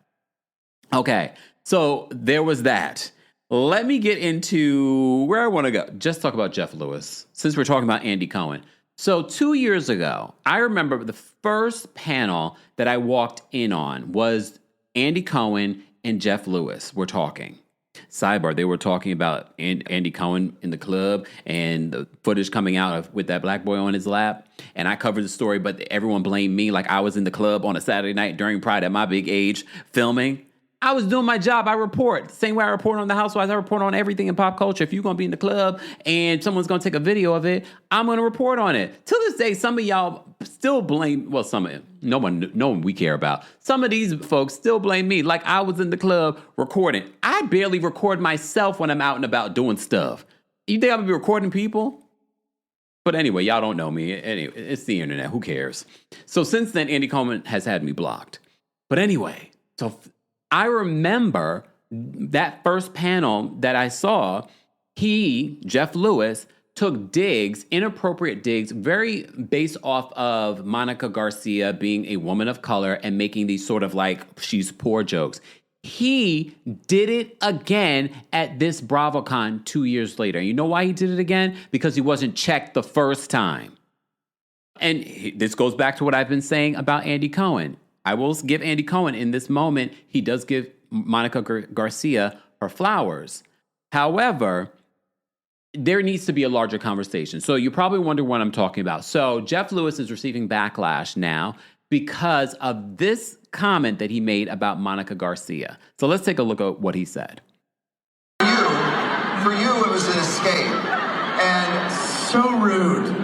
S1: Okay, so there was that. Let me get into where I want to go. Just talk about Jeff Lewis, since we're talking about Andy Cohen. So 2 years ago, I remember the first panel that I walked in on was Andy Cohen and Jeff Lewis were talking. Sidebar, they were talking about Andy Cohen in the club and the footage coming out with that black boy on his lap. And I covered the story, but everyone blamed me like I was in the club on a Saturday night during Pride at my big age filming. I was doing my job. I report. Same way I report on the Housewives, I report on everything in pop culture. If you're going to be in the club and someone's going to take a video of it, I'm going to report on it. Till this day, some of y'all still blame, well, some of it, no one we care about. Some of these folks still blame me like I was in the club recording. I barely record myself when I'm out and about doing stuff. You think I'm going to be recording people? But anyway, y'all don't know me. Anyway, it's the internet. Who cares? So since then, Andy Cohen has had me blocked. But anyway, so I remember that first panel that I saw, Jeff Lewis, took digs, inappropriate digs, very based off of Monica Garcia being a woman of color and making these sort of like she's poor jokes. He did it again at this BravoCon 2 years later. You know why he did it again? Because he wasn't checked the first time. And this goes back to what I've been saying about Andy Cohen. I will give Andy Cohen in this moment, he does give Monica Garcia her flowers. However, there needs to be a larger conversation. So you probably wonder what I'm talking about. So Jeff Lewis is receiving backlash now because of this comment that he made about Monica Garcia. So let's take a look at what he said.
S17: For you, it was an escape. And so rude.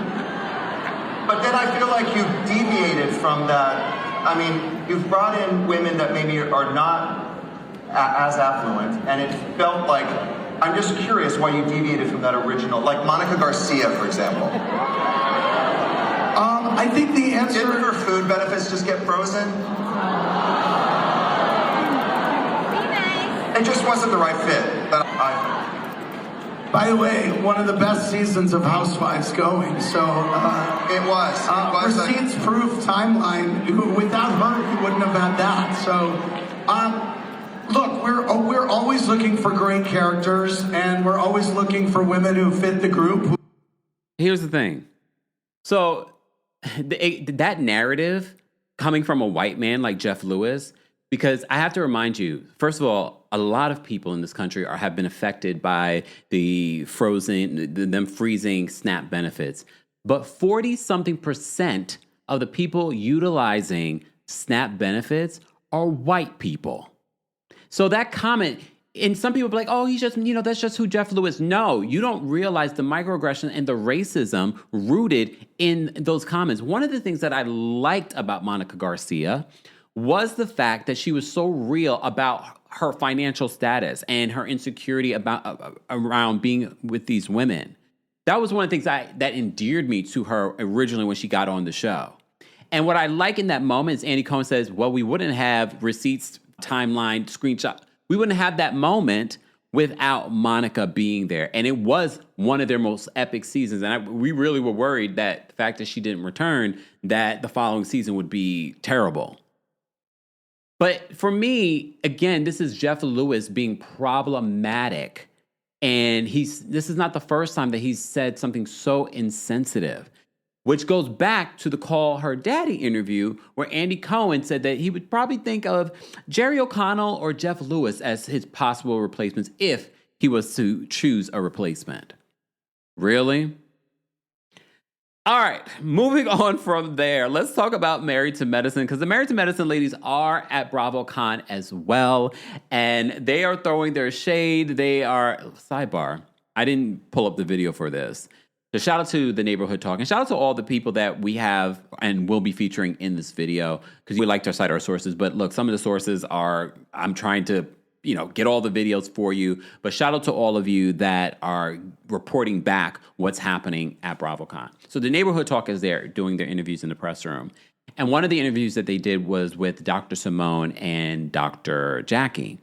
S17: But then I feel like you deviated from that. I mean, you've brought in women that maybe are not as affluent, and it felt like, I'm just curious why you deviated from that original, like Monica Garcia, for example.
S16: I think the answer...
S17: Didn't her food benefits just get frozen? It just wasn't the right fit.
S16: By the way, one of the best seasons of Housewives going, so...
S17: It was.
S16: Receipts proof timeline. Without her, you wouldn't have had that. So, look, we're always looking for great characters, and we're always looking for women who fit the group.
S1: Here's the thing. So, that narrative coming from a white man like Jeff Lewis, because I have to remind you, first of all, a lot of people in this country have been affected by them freezing SNAP benefits. But 40-something% of the people utilizing SNAP benefits are white people. So that comment, and some people be like, oh, he's just, that's just who Jeff Lewis. No, you don't realize the microaggression and the racism rooted in those comments. One of the things that I liked about Monica Garcia was the fact that she was so real about her financial status and her insecurity around being with these women. That was one of the things that endeared me to her originally when she got on the show. And what I like in that moment is Andy Cohen says, well, we wouldn't have receipts, timeline, screenshot. We wouldn't have that moment without Monica being there. And it was one of their most epic seasons. And we really were worried that the fact that she didn't return, that the following season would be terrible. But for me, again, this is Jeff Lewis being problematic. And this is not the first time that he's said something so insensitive, which goes back to the Call Her Daddy interview where Andy Cohen said that he would probably think of Jerry O'Connell or Jeff Lewis as his possible replacements if he was to choose a replacement. Really? All right, moving on from there, let's talk about Married to Medicine, because the Married to Medicine ladies are at BravoCon as well, and they are throwing their shade. Sidebar, I didn't pull up the video for this. So shout out to the Neighborhood Talk, and shout out to all the people that we have and will be featuring in this video, because we like to cite our sources. But look, some of the sources I'm trying to get all the videos for you. But shout out to all of you that are reporting back what's happening at BravoCon. So the Neighborhood Talk is there doing their interviews in the press room. And one of the interviews that they did was with Dr. Simone and Dr. Jackie.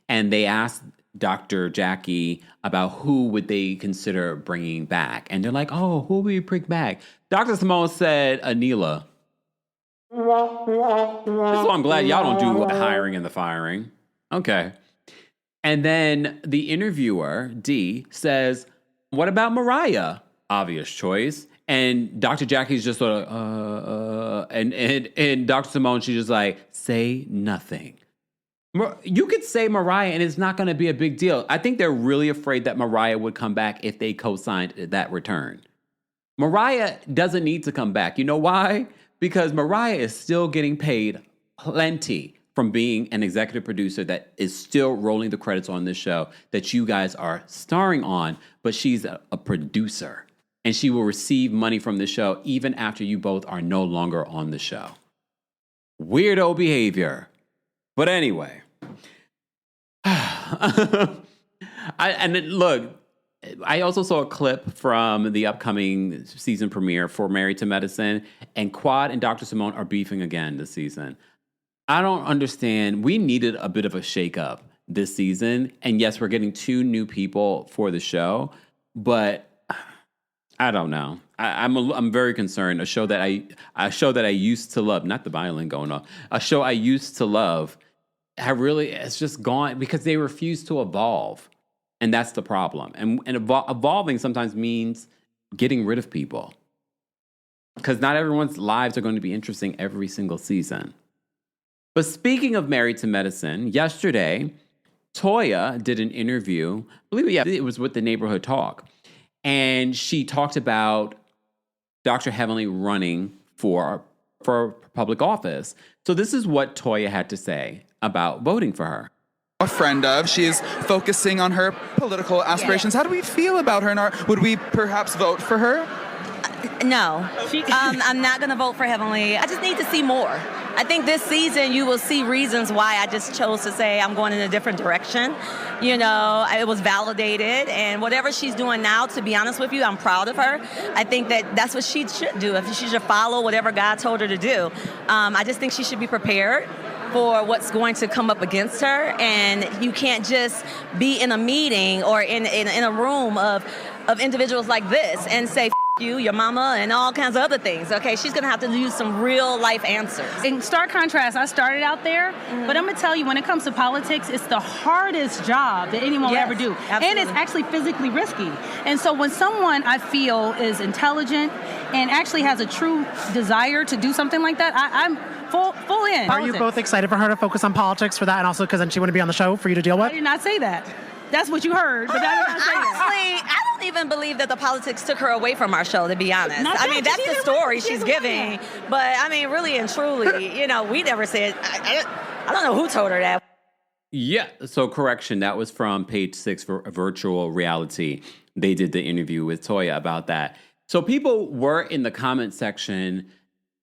S1: And they asked Dr. Jackie about who would they consider bringing back. And they're like, oh, who would we bring back? Dr. Simone said Anila. So I'm glad y'all don't do the hiring and the firing. Okay. And then the interviewer, D, says, what about Mariah? Obvious choice. And Dr. Jackie's just sort of, and Dr. Simone, she's just like, say nothing. You could say Mariah, and it's not going to be a big deal. I think they're really afraid that Mariah would come back if they co-signed that return. Mariah doesn't need to come back. You know why? Because Mariah is still getting paid plenty from being an executive producer that is still rolling the credits on this show that you guys are starring on, but she's a producer. And she will receive money from the show even after you both are no longer on the show. Weirdo behavior. But anyway. Look, I also saw a clip from the upcoming season premiere for Married to Medicine, and Quad and Dr. Simone are beefing again this season. I don't understand. We needed a bit of a shakeup this season, and yes, we're getting 2 new people for the show, but I don't know. I'm very concerned. A show that I used to love, not the violin going off. A show I used to love, it's just gone because they refuse to evolve. And that's the problem. And evolving sometimes means getting rid of people. Because not everyone's lives are going to be interesting every single season. But speaking of Married to Medicine, yesterday, Toya did an interview. It was with the Neighborhood Talk. And she talked about Dr. Heavenly running for public office. So this is what Toya had to say about voting for her.
S18: A friend of. She is focusing on her political aspirations. How do we feel about her? And would we perhaps vote for her?
S19: No. I'm not going to vote for Heavenly. I just need to see more. I think this season you will see reasons why I just chose to say I'm going in a different direction. You know, it was validated, and whatever she's doing now, to be honest with you, I'm proud of her. I think that's what she should do. If she should follow whatever God told her to do. I just think she should be prepared for what's going to come up against her, and you can't just be in a meeting or in a room of individuals like this and say you, your mama, and all kinds of other things. Okay, she's gonna have to use some real life answers.
S20: In stark contrast, I started out there, but I'm gonna tell you, when it comes to politics, it's the hardest job that anyone will ever do. Absolutely. And it's actually physically risky. And so when someone I feel is intelligent and actually has a true desire to do something like that, I'm full in.
S21: Are you both excited for her to focus on politics for that, and also because then she wouldn't be on the show for you to deal with?
S20: I did not say that. That's what you heard, but I did not say that.
S19: Honestly, I don't even believe that the politics took her away from our show, to be honest. I mean, that's the story she's giving. But, I mean, really and truly, we never said, I don't know who told her that.
S1: Yeah, so correction, that was from Page 6 for Virtual Reality. They did the interview with Toya about that. So people were in the comment section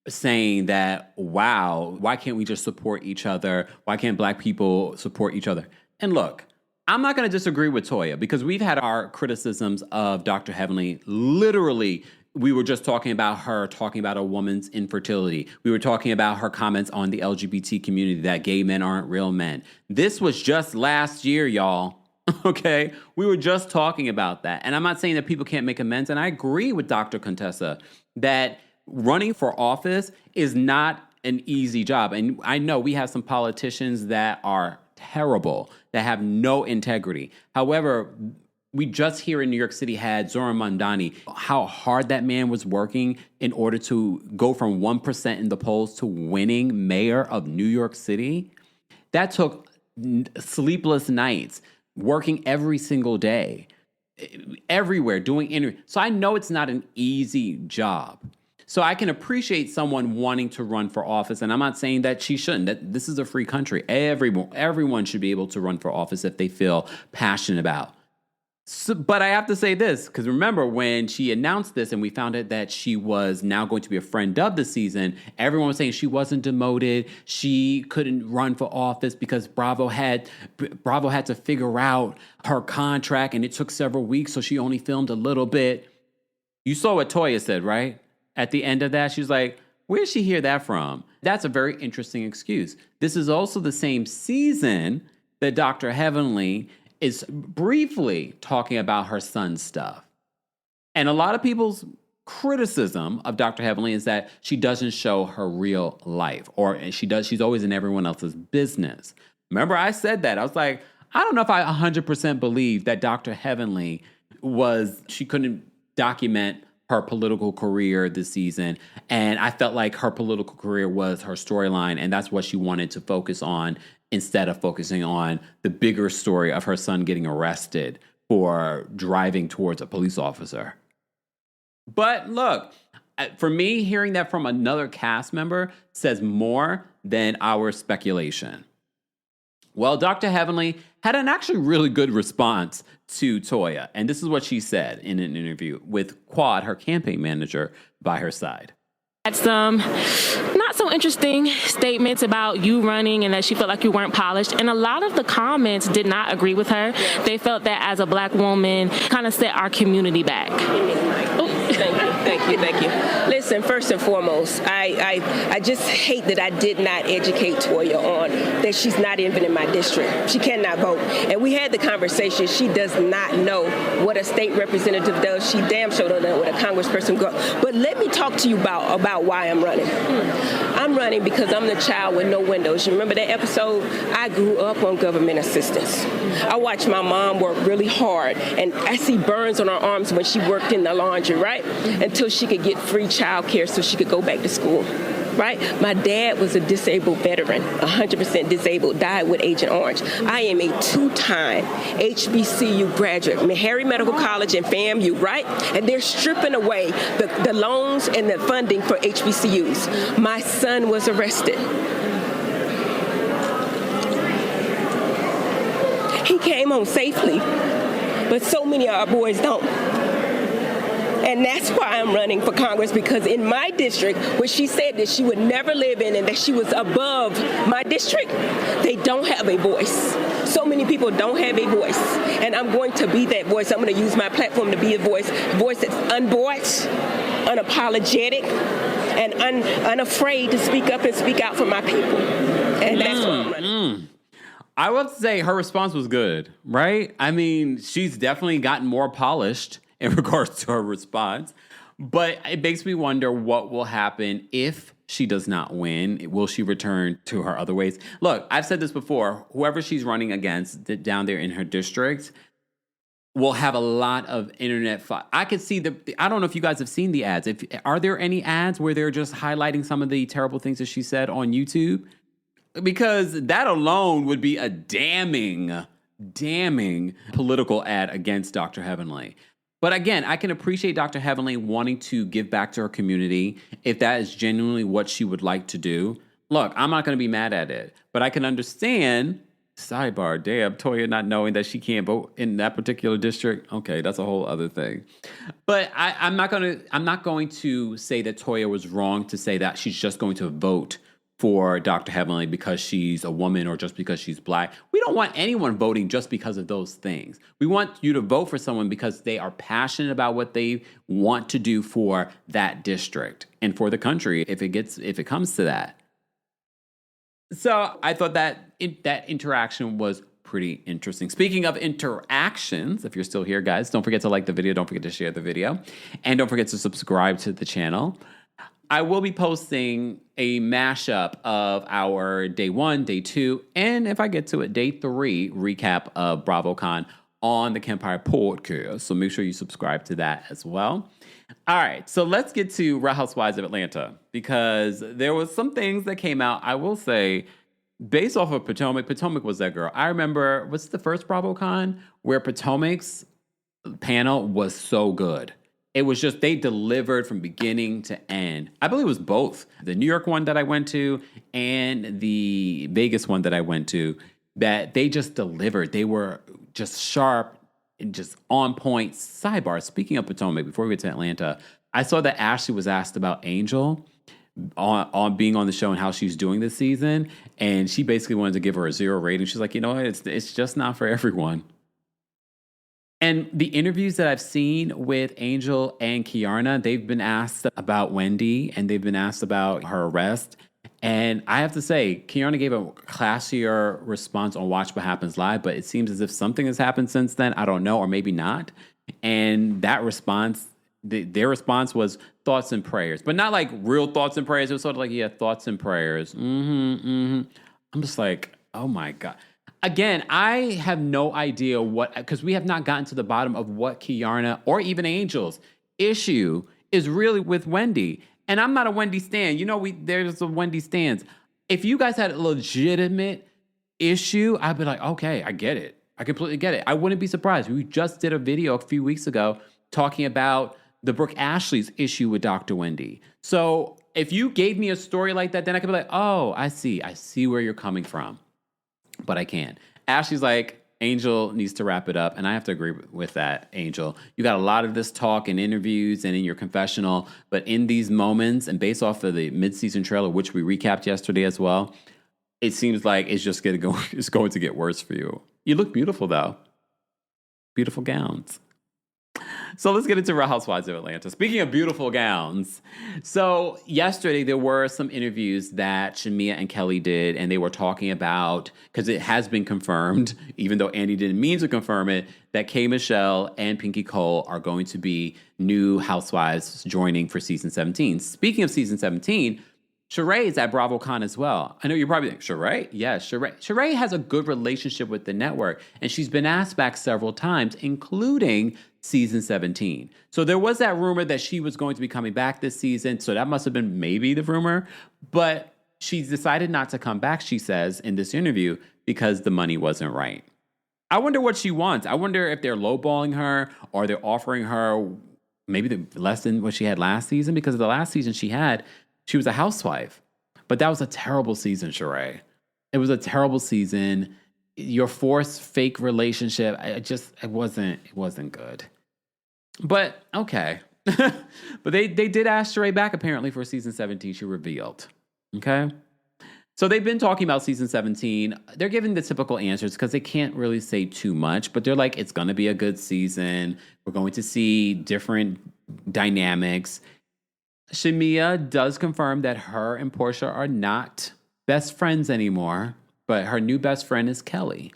S1: saying that, wow, why can't we just support each other? Why can't Black people support each other? And look, I'm not going to disagree with Toya because we've had our criticisms of Dr. Heavenly. Literally, we were just talking about her talking about a woman's infertility. We were talking about her comments on the LGBT community that gay men aren't real men. This was just last year, y'all. Okay? We were just talking about that. And I'm not saying that people can't make amends. And I agree with Dr. Contessa that running for office is not an easy job. And I know we have some politicians that are terrible, that have no integrity. However, we just here in New York City had Zoran Mandani, how hard that man was working in order to go from 1% in the polls to winning mayor of New York City. That took sleepless nights, working every single day, everywhere, doing interviews. So I know it's not an easy job. So I can appreciate someone wanting to run for office, and I'm not saying that she shouldn't. That this is a free country. Everyone should be able to run for office if they feel passionate about. So, but I have to say this, because remember when she announced this and we found out that she was now going to be a friend of the season, everyone was saying she wasn't demoted. She couldn't run for office because Bravo had to figure out her contract, and it took several weeks, so she only filmed a little bit. You saw what Toya said, right? At the end of that, she's like, where did she hear that from? That's a very interesting excuse. This is also the same season that Dr. Heavenly is briefly talking about her son's stuff. And a lot of people's criticism of Dr. Heavenly is that she doesn't show her real life, or she's always in everyone else's business. Remember, I said that. I was like, I don't know if I 100% believe that Dr. Heavenly she couldn't document her political career this season. And I felt like her political career was her storyline, and that's what she wanted to focus on instead of focusing on the bigger story of her son getting arrested for driving towards a police officer. But look, for me, hearing that from another cast member says more than our speculation. Well, Dr. Heavenly had an actually really good response to Toya, and this is what she said in an interview with Quad, her campaign manager, by her side.
S5: Had some not so interesting statements about you running and that she felt like you weren't polished. And a lot of the comments did not agree with her. They felt that as a Black woman, kind of set our community back.
S11: Thank you. Listen, first and foremost, I just hate that I did not educate Toya on that she's not even in my district. She cannot vote. And we had the conversation. She does not know what a state representative does. She damn sure don't know what a congressperson does. But let me talk to you about why I'm running. I'm running because I'm the child with no windows. You remember that episode? I grew up on government assistance. I watched my mom work really hard, and I see burns on her arms when she worked in the laundry, right? Until she could get free child care so she could go back to school, right? My dad was a disabled veteran, 100% disabled, died with Agent Orange. I am a 2-time HBCU graduate, Meharry Medical College and FAMU, right? And they're stripping away the loans and the funding for HBCUs. My son was arrested. He came home safely, but so many of our boys don't. And that's why I'm running for Congress, because in my district, where she said that she would never live in and that she was above my district, they don't have a voice. So many people don't have a voice. And I'm going to be that voice. I'm going to use my platform to be a voice that's unbought, unapologetic, and unafraid to speak up and speak out for my people. And that's why I'm running.
S1: I would say her response was good, right? I mean, she's definitely gotten more polished in regards to her response. But it makes me wonder what will happen if she does not win. Will she return to her other ways? Look, I've said this before. Whoever she's running against down there in her district will have a lot of internet. I could see I don't know if you guys have seen the ads. Are there any ads where they're just highlighting some of the terrible things that she said on YouTube? Because that alone would be a damning political ad against Dr. Heavenly. But again, I can appreciate Dr. Heavenly wanting to give back to her community if that is genuinely what she would like to do. Look, I'm not going to be mad at it, but I can understand, sidebar, damn, Toya not knowing that she can't vote in that particular district. Okay, that's a whole other thing. But I'm not going to say that Toya was wrong to say that she's just going to vote for Dr. Heavenly because she's a woman or just because she's Black. We don't want anyone voting just because of those things. We want you to vote for someone because they are passionate about what they want to do for that district and for the country if it comes to that. So I thought that interaction was pretty interesting. Speaking of interactions, if you're still here, guys, don't forget to like the video. Don't forget to share the video. And don't forget to subscribe to the channel. I will be posting a mashup of our day 1, day 2, and if I get to it, day 3 recap of BRAVOCON on the Kempire podcast. So make sure you subscribe to that as well. All right, so let's get to Real Housewives of Atlanta because there was some things that came out, I will say, based off of Potomac. Potomac was that girl. I remember, what's the first BRAVOCON where Potomac's panel was so good. It was just, they delivered from beginning to end. I believe it was both. The New York one that I went to and the Vegas one that I went to, that they just delivered. They were just sharp and just on point. Sidebar, speaking of Potomac, before we get to Atlanta, I saw that Ashley was asked about Angel on being on the show and how she's doing this season. And she basically wanted to give her a 0 rating. She's like, you know what? It's just not for everyone. And the interviews that I've seen with Angel and Kiarna, they've been asked about Wendy and they've been asked about her arrest. And I have to say, Kiarna gave a classier response on Watch What Happens Live, but it seems as if something has happened since then. I don't know, or maybe not. And that response, their response was thoughts and prayers, but not like real thoughts and prayers. It was sort of like, yeah, thoughts and prayers. I'm just like, oh my God. Again, I have no idea because we have not gotten to the bottom of what Kiarna or even Angel's issue is really with Wendy. And I'm not a Wendy stan. You know, there's a Wendy stans. If you guys had a legitimate issue, I'd be like, okay, I get it. I completely get it. I wouldn't be surprised. We just did a video a few weeks ago talking about the Brooke Ashley's issue with Dr. Wendy. So if you gave me a story like that, then I could be like, oh, I see where you're coming from. But I can't. Ashley's like, Angel needs to wrap it up. And I have to agree with that, Angel. You got a lot of this talk in interviews and in your confessional, but in these moments, and based off of the mid-season trailer, which we recapped yesterday as well, it seems like it's just going to get worse for you. You look beautiful, though. Beautiful gowns. So let's get into Real Housewives of Atlanta. Speaking of beautiful gowns, so yesterday there were some interviews that Shamia and Kelly did, and they were talking about, because it has been confirmed, even though Andy didn't mean to confirm it, that K. Michelle and Pinky Cole are going to be new housewives joining for season 17. Speaking of season 17, Sheree is at BravoCon as well. I know you're probably thinking, Sheree? Yes, Sheree. Sheree has a good relationship with the network, and she's been asked back several times, including season 17. So there was that rumor that she was going to be coming back this season, so that must have been maybe the rumor, but she's decided not to come back, she says, in this interview because the money wasn't right. I wonder what she wants. I wonder if they're lowballing her or they're offering her maybe less than what she had last season, because the last season she was a housewife. But that was a terrible season, Sheree. It was a terrible season. Your forced fake relationship, it wasn't good. But okay. But they did ask Sheree back apparently for season 17, she revealed. Okay? So they've been talking about season 17. They're giving the typical answers because they can't really say too much, but they're like, it's going to be a good season. We're going to see different dynamics. Shamia does confirm that her and Portia are not best friends anymore, but her new best friend is Kelly.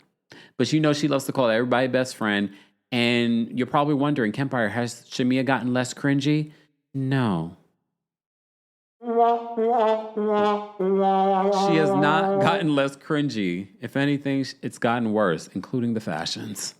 S1: But you know she loves to call everybody best friend, and you're probably wondering, Kempire, has Shamia gotten less cringy? No. She has not gotten less cringy. If anything, it's gotten worse, including the fashions.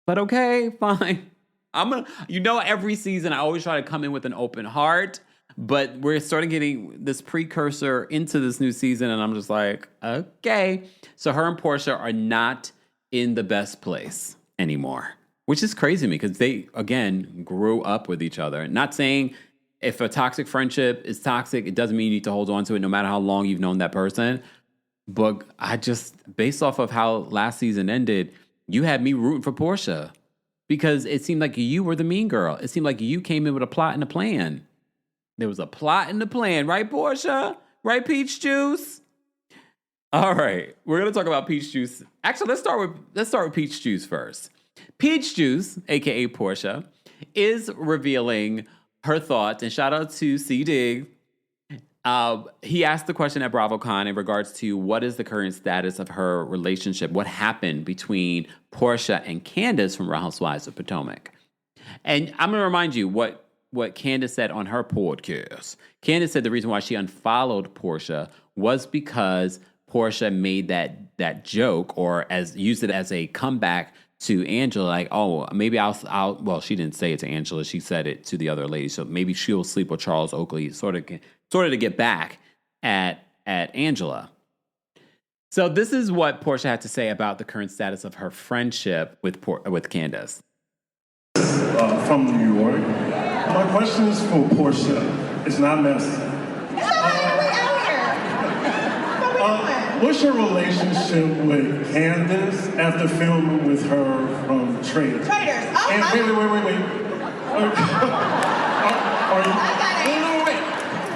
S1: But okay, fine. Every season I always try to come in with an open heart, but we're starting getting this precursor into this new season, and I'm just like, okay. So her and Portia are not in the best place anymore, which is crazy to me because they, again, grew up with each other. Not saying if a toxic friendship is toxic, it doesn't mean you need to hold on to it no matter how long you've known that person. But based off of how last season ended, you had me rooting for Portia because it seemed like you were the mean girl. It seemed like you came in with a plot and a plan. There was a plot and a plan, right, Portia? Right, Peach Juice? All right, we're gonna talk about Peach Juice. Actually, let's start with Peach Juice first. Peach Juice, aka Portia, is revealing her thoughts, and shout out to C. Dig. He asked the question at BravoCon in regards to what is the current status of her relationship, what happened between Portia and Candace from Real Housewives of Potomac. And I'm going to remind you what Candace said on her podcast. Candace said the reason why she unfollowed Portia was because Portia made that joke or used it as a comeback to Angela, like, oh, maybe I'll well, she didn't say it to Angela, she said it to the other lady, so maybe she'll sleep with Charles Oakley, sort of to get back at Angela. So this is what Portia had to say about the current status of her friendship with Candace.
S4: From New York. My question is for Portia. It's not messy. What's your relationship with Candace after filming with her from Traitors?
S6: Traitors. Oh,
S4: and wait.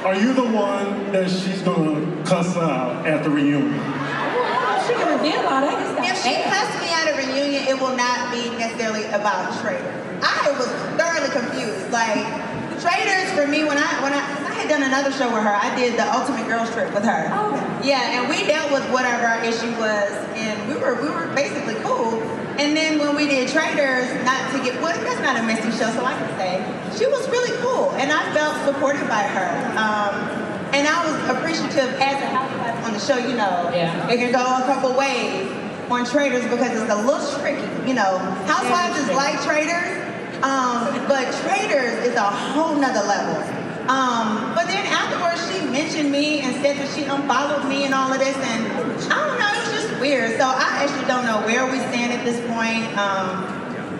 S4: Are you the one that she's gonna cuss out at the reunion?
S6: She can reveal all that. If she cussed me at a reunion, it will not be necessarily about Traitors. I was thoroughly confused. Like, Traitors for me, when I had done another show with her, I did the Ultimate Girls Trip with her. Oh. Yeah, and we dealt with whatever our issue was, and we were basically cool. And then when we did Traitors, that's not a messy show, so I can say, she was really cool, and I felt supported by her. And I was appreciative as a housewife on the show, it can go a couple ways on Traitors because it's a little tricky, Housewives is like Traitors, but Traitors is a whole nother level. But then afterwards, she mentioned me and said that she unfollowed me and all of this, and I don't know, it was just weird. So I actually don't know where we stand at this point.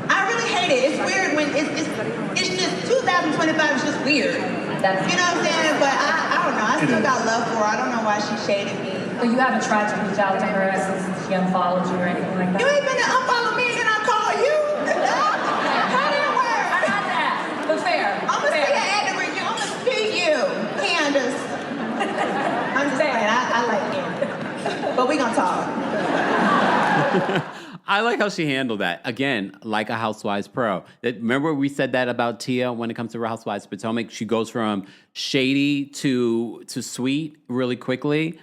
S6: I really hate it. It's weird when it's just 2025 is just weird. You know what I'm saying? But I don't know. I still got love for her. I don't know why she shaded me.
S9: So you haven't tried to reach out to her since she unfollowed you or anything like that?
S6: You ain't been to unfollow me and then I call you. How did it work?
S9: I got that. But fair.
S6: I'm gonna see an ad to read you. I'm gonna see you, Candace. I'm just saying. I like Candace. But we gonna talk.
S1: I like how she handled that. Again, like a Housewives pro. Remember we said that about Tia when it comes to Real Housewives of Potomac? She goes from shady to sweet really quickly.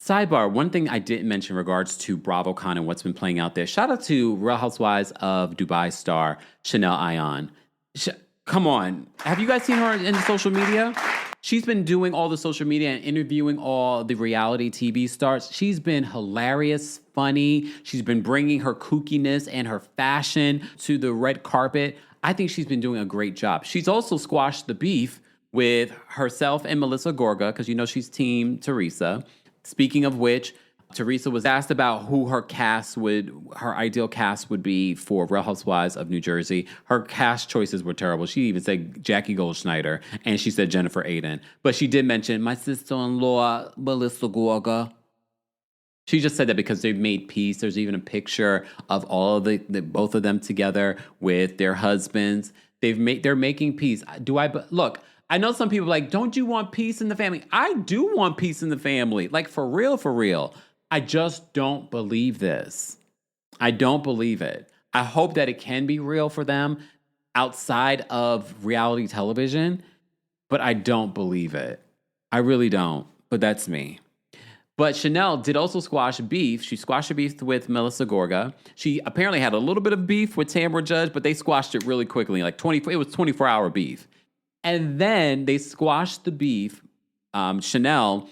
S1: Sidebar, one thing I didn't mention in regards to BravoCon and what's been playing out there. Shout out to Real Housewives of Dubai star Chanel Ayan. Come on. Have you guys seen her in social media? She's been doing all the social media and interviewing all the reality TV stars. She's been hilarious, funny. She's been bringing her kookiness and her fashion to the red carpet. I think she's been doing a great job. She's also squashed the beef with herself and Melissa Gorga, because you know she's team Teresa. Speaking of which, Teresa was asked about who her ideal cast would be for Real Housewives of New Jersey. Her cast choices were terrible. She even said Jackie Goldschneider, and she said Jennifer Aiden. But she did mention my sister-in-law, Melissa Gorga. She just said that because they've made peace. There's even a picture of all of the both of them together with their husbands. They're making peace. Look, I know some people are like, don't you want peace in the family? I do want peace in the family. Like, for real, for real. I just don't believe this. I don't believe it. I hope that it can be real for them outside of reality television, but I don't believe it. I really don't, but that's me. But Chanel did also squash beef. She squashed a beef with Melissa Gorga. She apparently had a little bit of beef with Tamra Judge, but they squashed it really quickly. It was 24-hour beef. And then they squashed the beef, Chanel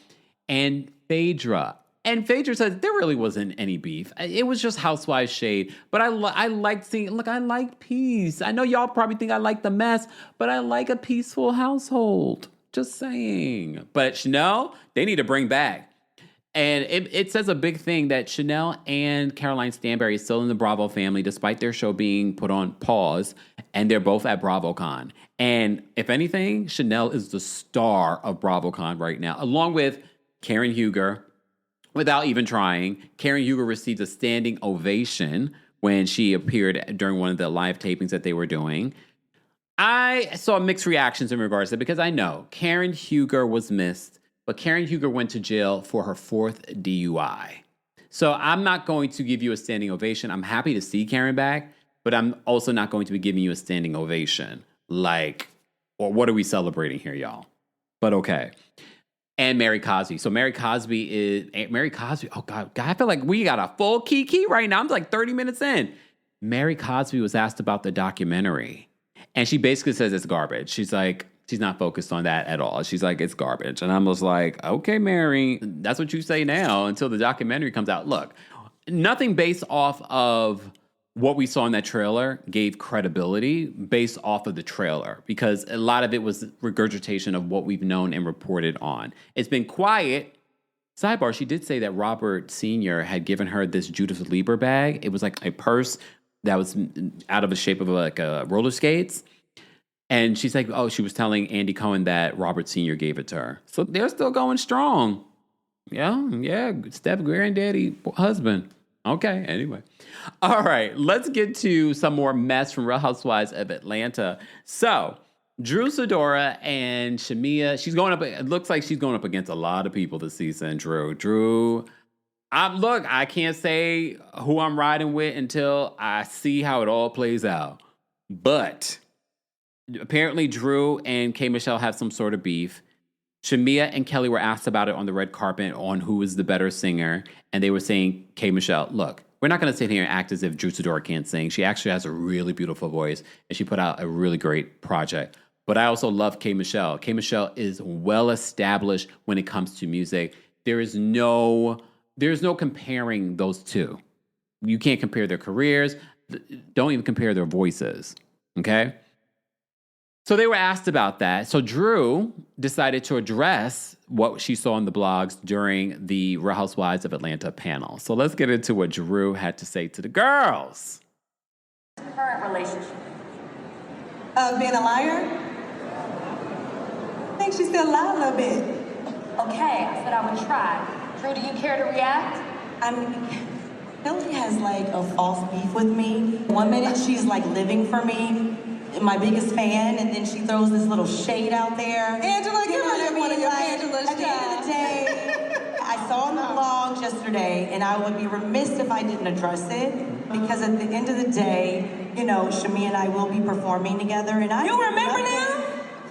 S1: and Phaedra. And Phaedra said there really wasn't any beef. It was just housewives shade. But I like seeing, look, I like peace. I know y'all probably think I like the mess, but I like a peaceful household. Just saying. But Chanel, they need to bring back. And it says a big thing that Chanel and Caroline Stanbury is still in the Bravo family, despite their show being put on pause, and they're both at BravoCon. And if anything, Chanel is the star of BravoCon right now, along with Karen Huger. Without even trying, Karen Huger received a standing ovation when she appeared during one of the live tapings that they were doing. I saw mixed reactions in regards to it because I know Karen Huger was missed, but Karen Huger went to jail for her 4th DUI. So I'm not going to give you a standing ovation. I'm happy to see Karen back, but I'm also not going to be giving you a standing ovation. Or what are we celebrating here, y'all? But okay. And Mary Cosby. So Mary Cosby, oh God, I feel like we got a full key right now. I'm like 30 minutes in. Mary Cosby was asked about the documentary. And she basically says it's garbage. She's like, she's not focused on that at all. She's like, it's garbage. And I was like, okay, Mary, that's what you say now until the documentary comes out. Look, nothing based off of what we saw in that trailer gave credibility based off of the trailer because a lot of it was regurgitation of what we've known and reported on. It's been quiet. Sidebar, she did say that Robert Sr. had given her this Judith Lieber bag. It was like a purse that was out of the shape of like roller skates. And she's like, she was telling Andy Cohen that Robert Sr. gave it to her. So they're still going strong. Yeah, step granddaddy husband. Okay, anyway. All right, let's get to some more mess from Real Housewives of Atlanta. So, Drew Sidora and Shamia, it looks like she's going up against a lot of people this season, Drew, I can't say who I'm riding with until I see how it all plays out. But apparently Drew and K. Michelle have some sort of beef. Shamia and Kelly were asked about it on the red carpet on who is the better singer. And they were saying, K. Michelle, look, we're not going to sit here and act as if Drew Sidora can't sing. She actually has a really beautiful voice. And she put out a really great project. But I also love K. Michelle. K. Michelle is well established when it comes to music. There's no comparing those two. You can't compare their careers. Don't even compare their voices. Okay? So they were asked about that. So Drew decided to address what she saw in the blogs during the Real Housewives of Atlanta panel. So let's get into what Drew had to say to the girls.
S2: Current relationship.
S22: Being a liar? I think she's still lying a little bit.
S2: Okay, I said I would try. Drew, do you care to react?
S22: Kelly has like a false beef with me. One minute she's like living for me, my biggest fan, and then she throws this little shade out there.
S2: Angela, give her
S22: one of your Angela's. At the end of the day, I saw in the vlogs yesterday, and I would be remiss if I didn't address it, because at the end of the day, you know, Shami and I will be performing together, and I.
S3: You remember now?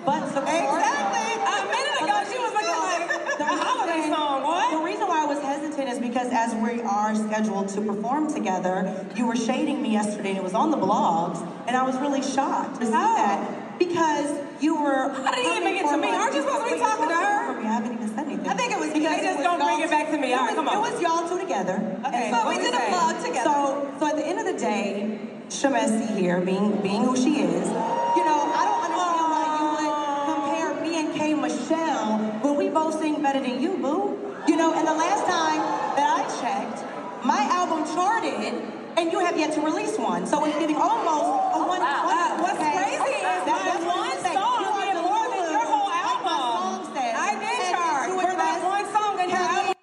S22: But
S3: exactly. A minute ago, she was looking like the holiday song. What?
S22: The reason why I was hesitant is because as we are scheduled to perform together, you were shading me yesterday, and it was on the blogs, and I was really shocked to see that because you were.
S3: How did he even get to me? Aren't you supposed to be talking to her?
S22: I haven't even said anything.
S3: I think it was because they just don't bring it back to me. All right, come on.
S22: It was y'all two together.
S3: Okay,
S22: so
S3: we did a vlog together.
S22: So at the end of the day, Shamesi here, being who she is, you know, I don't understand why you would compare me and K Michelle when we both sing better than you, boo. You know, and the last time that I checked, my album charted, and you have yet to release one. So it's getting almost a 120.
S3: What's crazy is that one song did more than your whole album. I did chart for that one song on your album.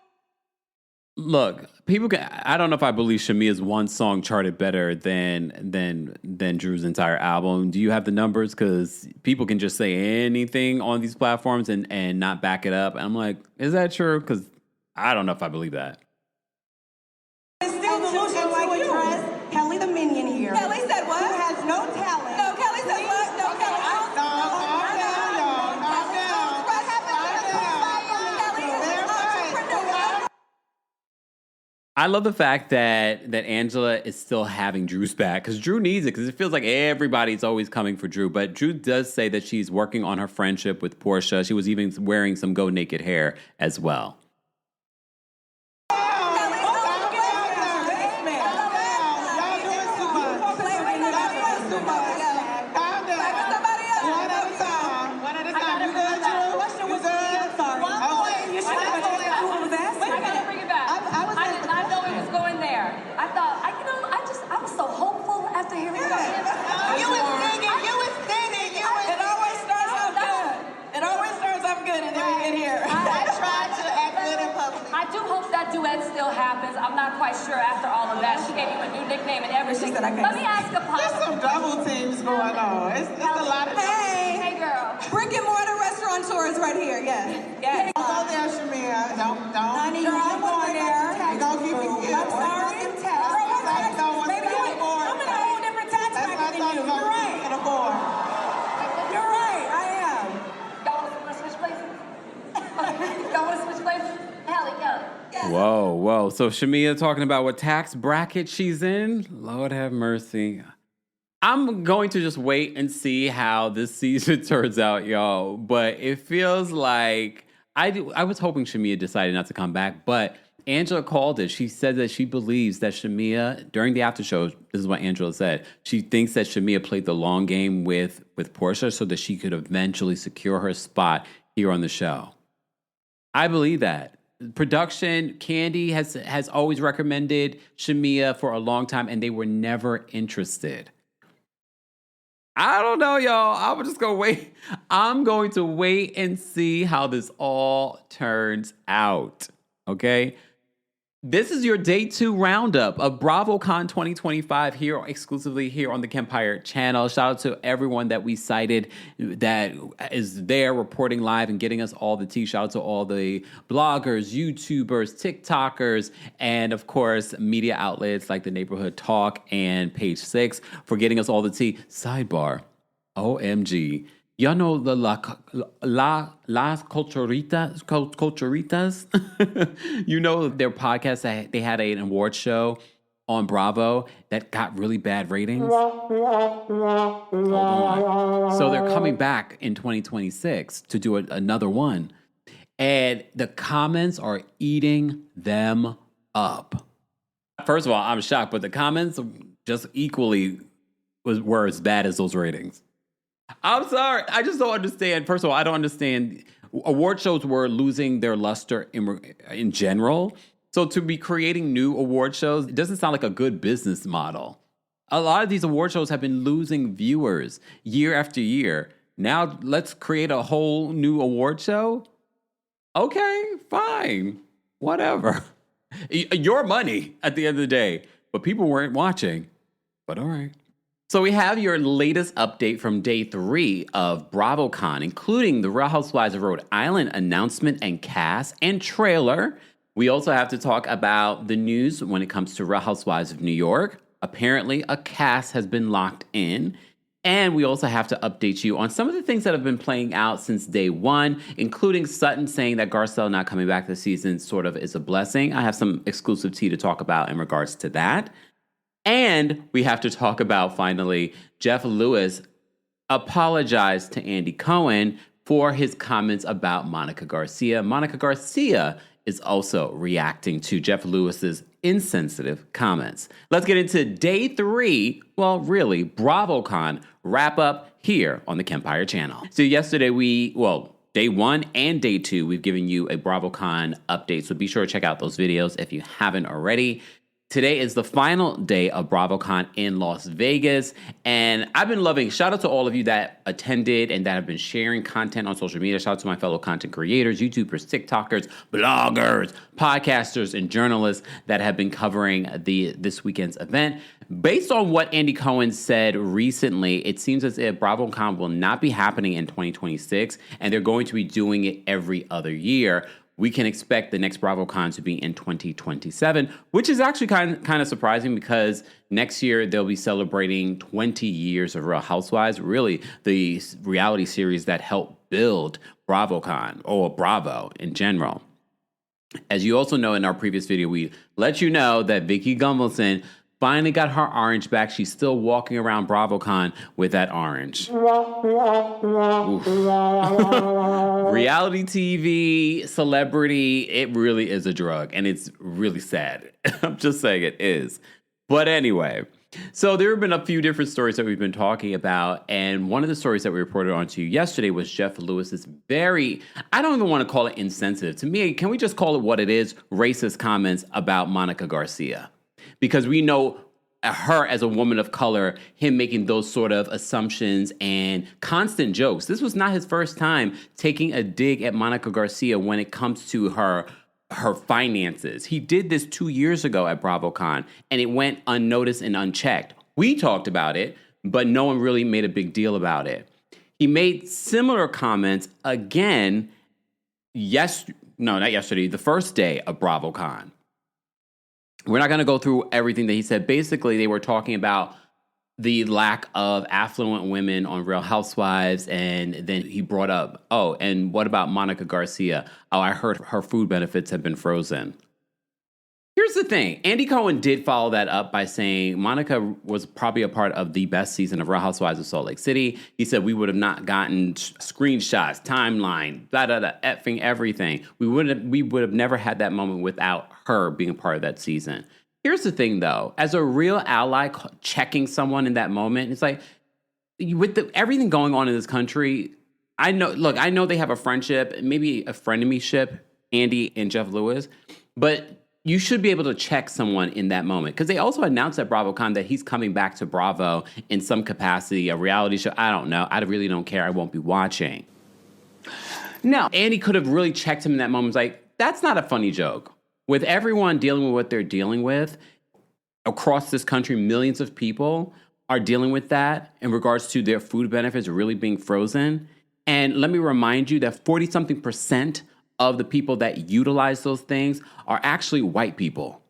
S1: Look, I don't know if I believe Shamia's one song charted better than Drew's entire album. Do you have the numbers? Because people can just say anything on these platforms and not back it up. I'm like, is that true? Because I don't know if I believe that.
S22: It's still delusional like you. Kelly the Minion here.
S3: Kelly said what?
S22: Who has no talent.
S3: No, Kelly said what? No, Kelly.
S1: I love the fact that Angela is still having Drew's back because Drew needs it because it feels like everybody's always coming for Drew. But Drew does say that she's working on her friendship with Portia. She was even wearing some Go Naked hair as well.
S2: Duet still happens. I'm not quite sure after all of that. She gave you a new nickname and everything. Let me ask a pop.
S22: There's some double teams going on. It's a lot of.
S2: Hey girl.
S22: Brick and mortar restaurateurs right here. Yes.
S2: Yes.
S22: Go there, Shamia. Don't. Honey, girl, I'm going there. You're gonna keep it cute. I'm sorry. Maybe I'm in a whole different tax bracket than you. You're right. You're right. I am.
S2: Y'all want to switch places? Y'all want to switch places? Kelly.
S1: Whoa. So Shamia talking about what tax bracket she's in? Lord have mercy. I'm going to just wait and see how this season turns out, y'all. But it feels like I was hoping Shamia decided not to come back, but Angela called it. She said that she believes that Shamia, during the after show, this is what Angela said, she thinks that Shamia played the long game with Portia so that she could eventually secure her spot here on the show. I believe that. Production, Candy has always recommended Shamia for a long time, and they were never interested. I don't know, y'all. I'm just going to wait. I'm going to wait and see how this all turns out, okay? This is your day 2 roundup of BravoCon 2025 here exclusively here on the Kempire channel. Shout out to everyone that we cited that is there reporting live and getting us all the tea. Shout out to all the bloggers, YouTubers, TikTokers, and of course, media outlets like The Neighborhood Talk and Page 6 for getting us all the tea. Sidebar, OMG. Y'all know the Las Culturitas? You know their podcast, they had an award show on Bravo that got really bad ratings? Hold on. So they're coming back in 2026 to do another one. And the comments are eating them up. First of all, I'm shocked, but the comments just equally were as bad as those ratings. I'm sorry. I just don't understand. First of all, I don't understand. Award shows were losing their luster in general. So to be creating new award shows, it doesn't sound like a good business model. A lot of these award shows have been losing viewers year after year. Now let's create a whole new award show? Okay, fine. Whatever. Your money at the end of the day. But people weren't watching. But all right. So we have your latest update from day 3 of BRAVOCON, including the Real Housewives of Rhode Island announcement and cast and trailer. We also have to talk about the news when it comes to Real Housewives of New York. Apparently, a cast has been locked in. And we also have to update you on some of the things that have been playing out since day 1, including Sutton saying that Garcelle not coming back this season sort of is a blessing. I have some exclusive tea to talk about in regards to that. And we have to talk about, finally, Jeff Lewis apologized to Andy Cohen for his comments about Monica Garcia. Monica Garcia is also reacting to Jeff Lewis's insensitive comments. Let's get into day 3, well, really, BRAVOCON wrap up here on the Kempire channel. So yesterday day 1 and day 2, we've given you a BRAVOCON update. So be sure to check out those videos if you haven't already. Today is the final day of BRAVOCON in Las Vegas, and I've been loving, shout out to all of you that attended and that have been sharing content on social media. Shout out to my fellow content creators, YouTubers, TikTokers, bloggers, podcasters, and journalists that have been covering this weekend's event. Based on what Andy Cohen said recently, it seems as if BRAVOCON will not be happening in 2026, and they're going to be doing it every other year. We can expect the next BRAVOCON to be in 2027, which is actually kind of surprising because next year they'll be celebrating 20 years of Real Housewives, really the reality series that helped build BRAVOCON, or Bravo in general. As you also know in our previous video, we let you know that Vicki Gunvalson finally got her orange back. She's still walking around BRAVOCON with that orange. Reality TV, celebrity, it really is a drug, and it's really sad. I'm just saying it is. But anyway, so there have been a few different stories that we've been talking about, and one of the stories that we reported on to you yesterday was Jeff Lewis's I don't even want to call it insensitive. To me, can we just call it what it is? Racist comments about Monica Garcia. Because we know her as a woman of color, him making those sort of assumptions and constant jokes. This was not his first time taking a dig at Monica Garcia when it comes to her finances. He did this 2 years ago at BRAVOCON, and it went unnoticed and unchecked. We talked about it, but no one really made a big deal about it. He made similar comments again the first day of BRAVOCON. We're not going to go through everything that he said. Basically, they were talking about the lack of affluent women on Real Housewives, and then he brought up, and what about Monica Garcia? I heard her food benefits have been frozen. Here's the thing. Andy Cohen did follow that up by saying Monica was probably a part of the best season of Real Housewives of Salt Lake City. He said we would have not gotten screenshots, timeline, effing everything. We would have never had that moment without her being a part of that season. Here's the thing, though. As a real ally checking someone in that moment, it's like, with everything going on in this country, I know they have a friendship, maybe a frenemy-ship, Andy and Jeff Lewis, but you should be able to check someone in that moment. Because they also announced at BRAVOCON that he's coming back to Bravo in some capacity, a reality show. I don't know. I really don't care. I won't be watching. No. Andy could have really checked him in that moment. It's like, that's not a funny joke. With everyone dealing with what they're dealing with, across this country, millions of people are dealing with that in regards to their food benefits really being frozen. And let me remind you that 40-something% of the people that utilize those things are actually white people.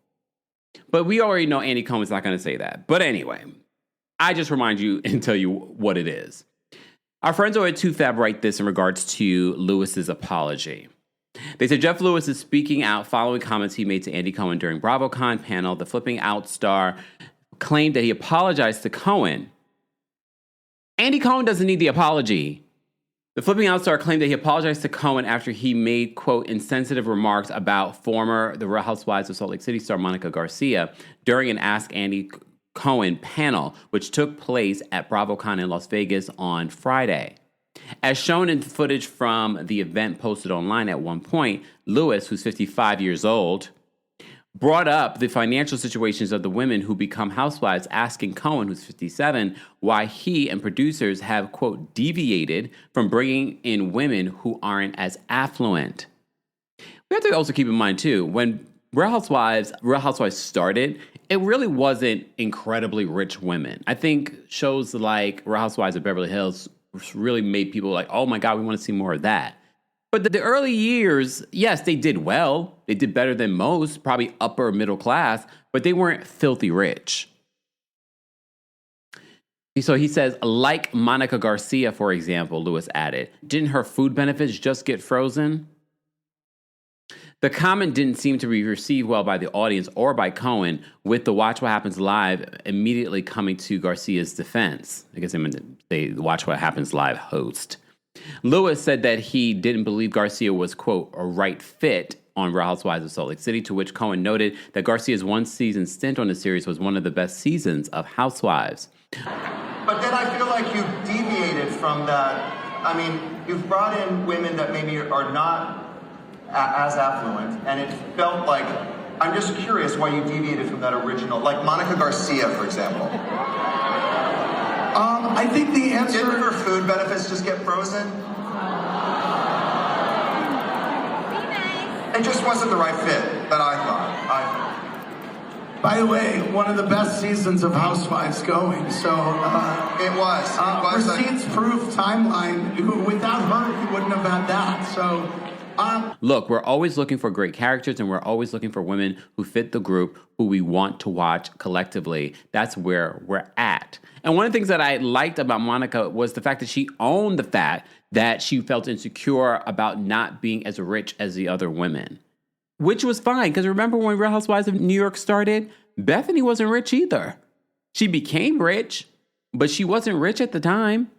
S1: But we already know Andy Cohen's not going to say that. But anyway, I just remind you and tell you what it is. Our friends over at 2Fab write this in regards to Lewis's apology. They said Jeff Lewis is speaking out following comments he made to Andy Cohen during BRAVOCon panel. The flipping out star claimed that he apologized to Cohen. Andy Cohen doesn't need the apology. The flipping out star claimed that he apologized to Cohen after he made, quote, insensitive remarks about The Real Housewives of Salt Lake City star Monica Garcia during an Ask Andy Cohen panel, which took place at BRAVOCON in Las Vegas on Friday. As shown in footage from the event posted online at one point, Lewis, who's 55 years old, brought up the financial situations of the women who become housewives, asking Cohen, who's 57, why he and producers have, quote, deviated from bringing in women who aren't as affluent. We have to also keep in mind, too, when Real Housewives started, it really wasn't incredibly rich women. I think shows like Real Housewives of Beverly Hills really made people like, oh my God, we want to see more of that. But the early years, yes, they did well. They did better than most, probably upper middle class, but they weren't filthy rich. So he says, like Monica Garcia, for example, Lewis added, didn't her food benefits just get frozen? The comment didn't seem to be received well by the audience or by Cohen, with the Watch What Happens Live immediately coming to Garcia's defense. I guess I meant to say Watch What Happens Live host. Lewis said that he didn't believe Garcia was, quote, a right fit on Real Housewives of Salt Lake City, to which Cohen noted that Garcia's one-season stint on the series was one of the best seasons of Housewives.
S17: But then I feel like you deviated from that. I mean, you've brought in women that maybe are not as affluent, and it felt like, I'm just curious why you deviated from that original, like Monica Garcia, for example.
S16: I think the answer...
S17: Didn't her food benefits just get frozen? It just wasn't the right fit that I thought.
S16: By the way, one of the best seasons of Housewives going, so...
S17: It was.
S16: Receipts proof timeline. Without her, you wouldn't have had that, so...
S1: Look, we're always looking for great characters, and we're always looking for women who fit the group, who we want to watch collectively. That's where we're at. And one of the things that I liked about Monica was the fact that she owned the fact that she felt insecure about not being as rich as the other women, which was fine. Because remember when Real Housewives of New York started, Bethany wasn't rich either. She became rich, but she wasn't rich at the time.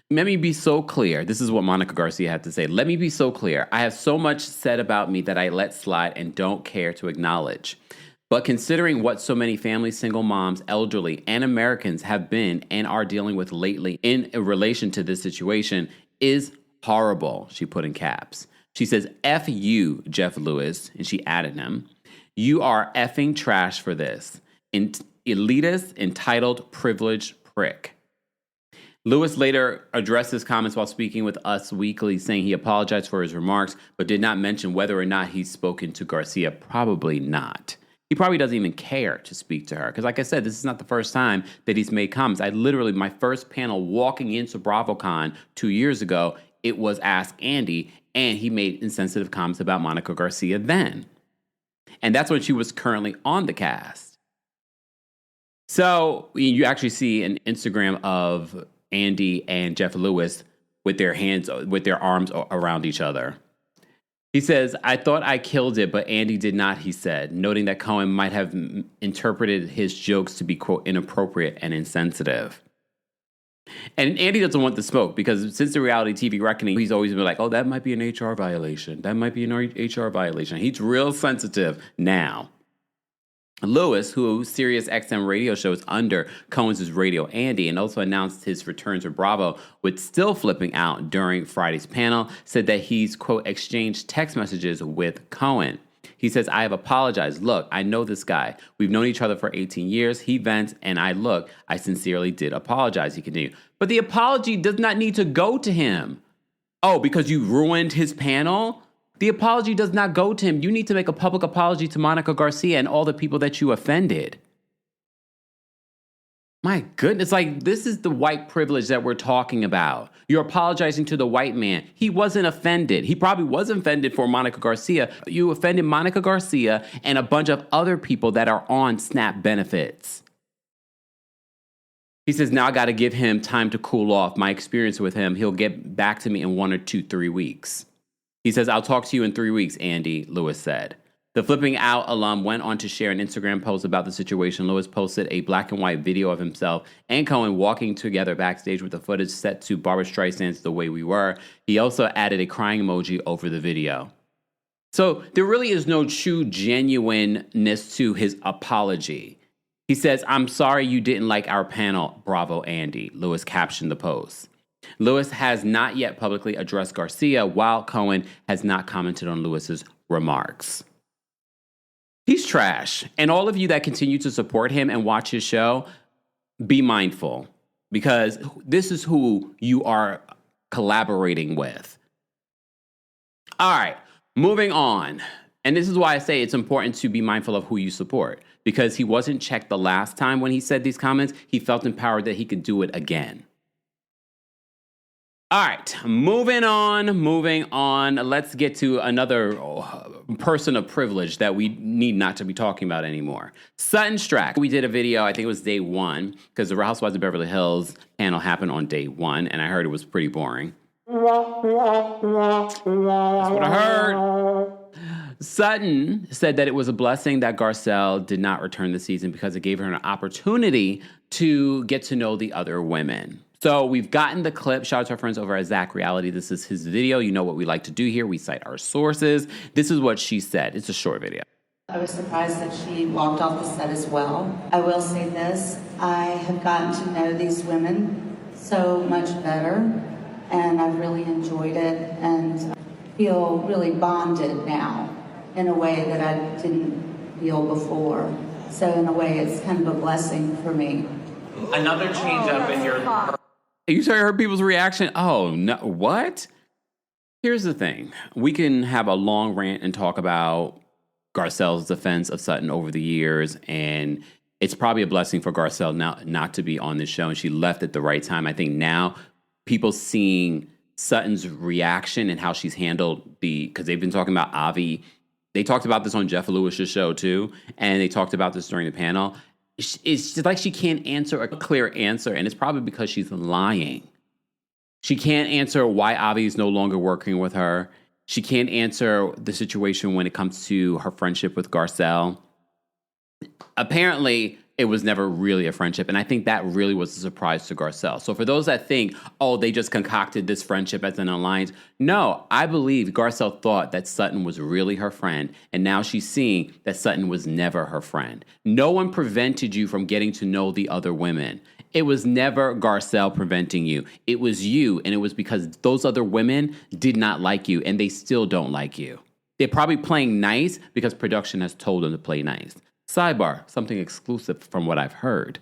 S1: Let me be so clear. This is what Monica Garcia had to say. Let me be so clear. I have so much said about me that I let slide and don't care to acknowledge. But considering what so many families, single moms, elderly, and Americans have been and are dealing with lately in relation to this situation is horrible, she put in caps. She says, F you, Jeff Lewis, and she added him. You are effing trash for this. Elitist, entitled, privileged prick. Lewis later addressed his comments while speaking with Us Weekly, saying he apologized for his remarks, but did not mention whether or not he's spoken to Garcia. Probably not. He probably doesn't even care to speak to her. Because like I said, this is not the first time that he's made comments. My first panel walking into BRAVOCON 2 years ago, it was Ask Andy, and he made insensitive comments about Monica Garcia then. And that's when she was currently on the cast. So you actually see an Instagram of Andy and Jeff Lewis with their arms around each other. He says, I thought I killed it, but Andy did not, he said, noting that Cohen might have interpreted his jokes to be, quote, inappropriate and insensitive. And Andy doesn't want the smoke because since the reality TV reckoning, he's always been like, oh, that might be an HR violation. That might be an HR violation. He's real sensitive now. Lewis, who Sirius XM radio shows under Cohen's Radio Andy, and also announced his return to Bravo with still flipping out during Friday's panel, said that he's, quote, exchanged text messages with Cohen. He says, I have apologized. Look, I know this guy. We've known each other for 18 years. He vents, and I sincerely did apologize, he continued. But the apology does not need to go to him. Oh, because you ruined his panel? The apology does not go to him. You need to make a public apology to Monica Garcia and all the people that you offended. My goodness, this is the white privilege that we're talking about. You're apologizing to the white man. He wasn't offended. He probably was offended for Monica Garcia. You offended Monica Garcia and a bunch of other people that are on SNAP benefits. He says, now I got to give him time to cool off. My experience with him, he'll get back to me in 1 or 2, 3 weeks. He says, I'll talk to you in 3 weeks, Andy, Lewis said. The Flipping Out alum went on to share an Instagram post about the situation. Lewis posted a black and white video of himself and Cohen walking together backstage with the footage set to Barbra Streisand's The Way We Were. He also added a crying emoji over the video. So there really is no true genuineness to his apology. He says, "I'm sorry you didn't like our panel. Bravo, Andy." Lewis captioned the post. Lewis has not yet publicly addressed Garcia, while Cohen has not commented on Lewis's remarks. He's trash. And all of you that continue to support him and watch his show, be mindful, because this is who you are collaborating with. All right, moving on. And this is why I say it's important to be mindful of who you support, because he wasn't checked the last time when he said these comments. He felt empowered that he could do it again. All right, moving on. Let's get to another person of privilege that we need not to be talking about anymore. Sutton Strack. We did a video, I think it was day 1, because the Real Housewives of Beverly Hills panel happened on day 1, and I heard it was pretty boring. That's what I heard. Sutton said that it was a blessing that Garcelle did not return this season because it gave her an opportunity to get to know the other women. So we've gotten the clip. Shout out to our friends over at Zach Reality. This is his video. You know what we like to do here. We cite our sources. This is what she said. It's a short video.
S7: I was surprised that she walked off the set as well. I will say this. I have gotten to know these women so much better, and I've really enjoyed it and feel really bonded now in a way that I didn't feel before. So in a way, it's kind of a blessing for me.
S1: Another change up in your... You heard people's reaction? Oh, no, what? Here's the thing. We can have a long rant and talk about Garcelle's defense of Sutton over the years, and it's probably a blessing for Garcelle now not to be on this show, and she left at the right time. I think now people seeing Sutton's reaction and how she's handled because they've been talking about Avi. They talked about this on Jeff Lewis's show, too, and they talked about this during the panel. It's just like she can't answer a clear answer, and it's probably because she's lying. She can't answer why Avi is no longer working with her. She can't answer the situation when it comes to her friendship with Garcelle. Apparently, it was never really a friendship, and I think that really was a surprise to Garcelle. So for those that think, oh, they just concocted this friendship as an alliance, no, I believe Garcelle thought that Sutton was really her friend, and now she's seeing that Sutton was never her friend. No one prevented you from getting to know the other women. It was never Garcelle preventing you. It was you, and it was because those other women did not like you, and they still don't like you. They're probably playing nice because production has told them to play nice. Sidebar, something exclusive from what I've heard.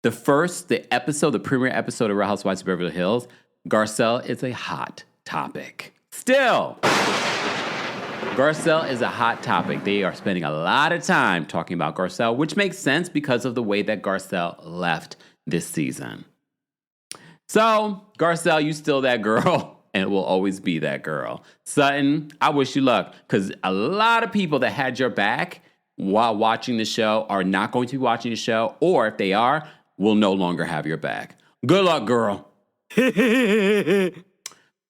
S1: The premiere episode of Real Housewives of Beverly Hills, Garcelle is a hot topic. Still, Garcelle is a hot topic. They are spending a lot of time talking about Garcelle, which makes sense because of the way that Garcelle left this season. So, Garcelle, you still that girl, and will always be that girl. Sutton, I wish you luck, because a lot of people that had your back while watching the show are not going to be watching the show, or if they are, will no longer have your back. Good luck, girl.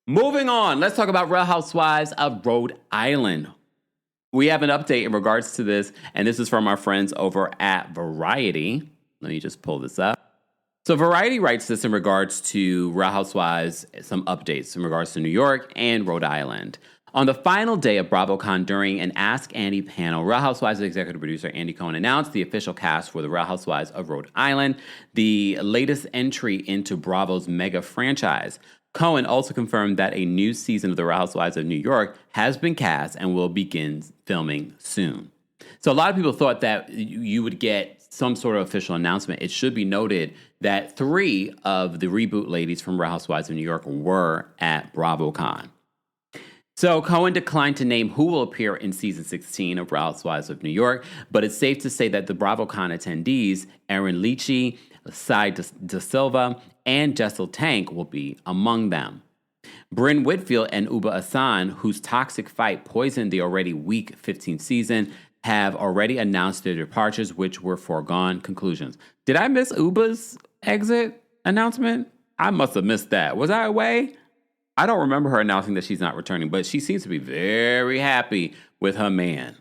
S1: Moving on, let's talk about Real Housewives of Rhode Island. We have an update in regards to this, and this is from our friends over at Variety. Let me just pull this up. So Variety writes this in regards to Real Housewives, some updates in regards to New York and Rhode Island. On the final day of BravoCon during an Ask Andy panel, Real Housewives executive producer Andy Cohen announced the official cast for the Real Housewives of Rhode Island, the latest entry into Bravo's mega franchise. Cohen also confirmed that a new season of the Real Housewives of New York has been cast and will begin filming soon. So a lot of people thought that you would get some sort of official announcement. It should be noted that 3 of the reboot ladies from Real Housewives of New York were at BravoCon. So Cohen declined to name who will appear in season 16 of Real Housewives of New York, but it's safe to say that the BravoCon attendees, Erin Leachy, Sai Da Silva, and Jessel Tank will be among them. Bryn Whitfield and Uba Asan, whose toxic fight poisoned the already weak 15th season, have already announced their departures, which were foregone conclusions. Did I miss Uba's exit announcement? I must have missed that. Was I away? I don't remember her announcing that she's not returning, but she seems to be very happy with her man.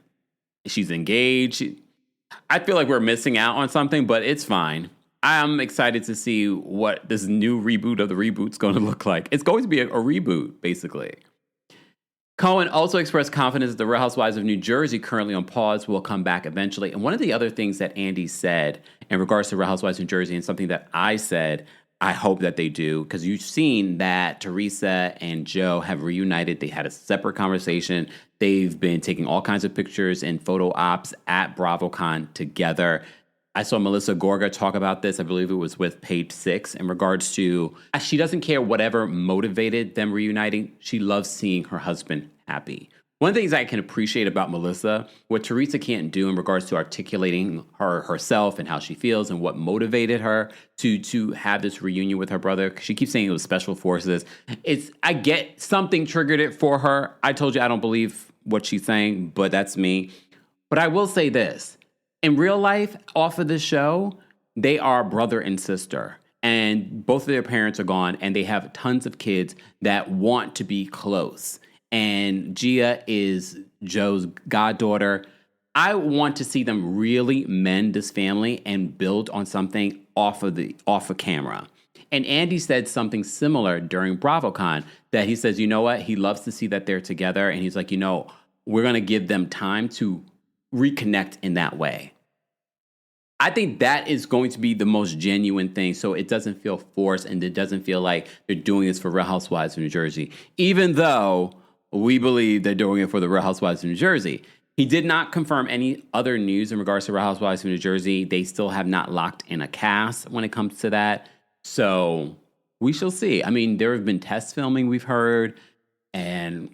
S1: She's engaged. I feel like we're missing out on something, but it's fine. I'm excited to see what this new reboot of the reboot's going to look like. It's going to be a reboot, basically. Cohen also expressed confidence that the Real Housewives of New Jersey, currently on pause, will come back eventually. And one of the other things that Andy said in regards to Real Housewives of New Jersey, and something that I said, I hope that they do, because you've seen that Teresa and Joe have reunited. They had a separate conversation. They've been taking all kinds of pictures and photo ops at BravoCon together. I saw Melissa Gorga talk about this. I believe it was with Page Six in regards to she doesn't care whatever motivated them reuniting. She loves seeing her husband happy. One of the things I can appreciate about Melissa, what Teresa can't do in regards to articulating herself and how she feels and what motivated her to have this reunion with her brother. She keeps saying it was special forces. I get something triggered it for her. I told you I don't believe what she's saying, but that's me. But I will say this. In real life, off of the show, they are brother and sister. And both of their parents are gone, and they have tons of kids that want to be close. And Gia is Joe's goddaughter. I want to see them really mend this family and build on something off of camera. And Andy said something similar during BravoCon, that he says, you know what? He loves to see that they're together. And he's like, we're going to give them time to reconnect in that way. I think that is going to be the most genuine thing, so it doesn't feel forced and it doesn't feel like they're doing this for Real Housewives of New Jersey, even though we believe they're doing it for the Real Housewives of New Jersey. He did not confirm any other news in regards to Real Housewives of New Jersey. They still have not locked in a cast when it comes to that, so we shall see. I mean, there have been test filming we've heard, and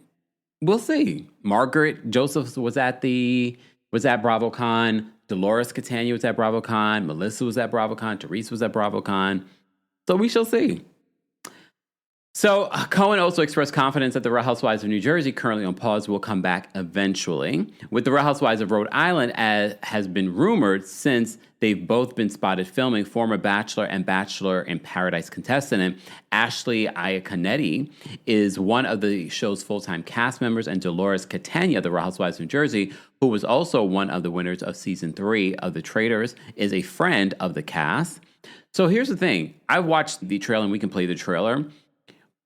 S1: we'll see. Margaret Joseph was at BravoCon. Dolores Catania was at BravoCon. Melissa was at BravoCon. Teresa was at BravoCon. So we shall see. So Cohen also expressed confidence that the Real Housewives of New Jersey, currently on pause, will come back eventually. With the Real Housewives of Rhode Island, as has been rumored since they've both been spotted filming, former Bachelor and Bachelor in Paradise contestant Ashley Iaconetti is one of the show's full-time cast members, and Dolores Catania, the Real Housewives of New Jersey, who was also one of the winners of Season 3 of The Traitors, is a friend of the cast. So here's the thing. I've watched the trailer, and we can play the trailer.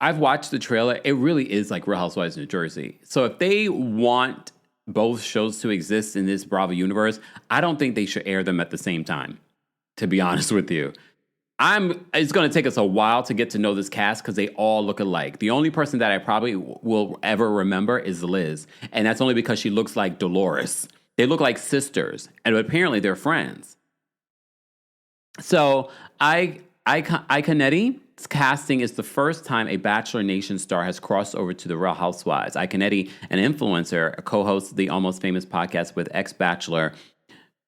S1: I've watched the trailer. It really is like Real Housewives of New Jersey. So if they want both shows to exist in this Bravo universe, I don't think they should air them at the same time, to be honest with you. It's going to take us a while to get to know this cast because they all look alike. The only person that I probably will ever remember is Liz, and that's only because she looks like Dolores. They look like sisters, and apparently they're friends. So Iaconetti's casting is the first time a Bachelor Nation star has crossed over to the Real Housewives. Iaconetti, an influencer, co-hosts the Almost Famous podcast with ex-Bachelor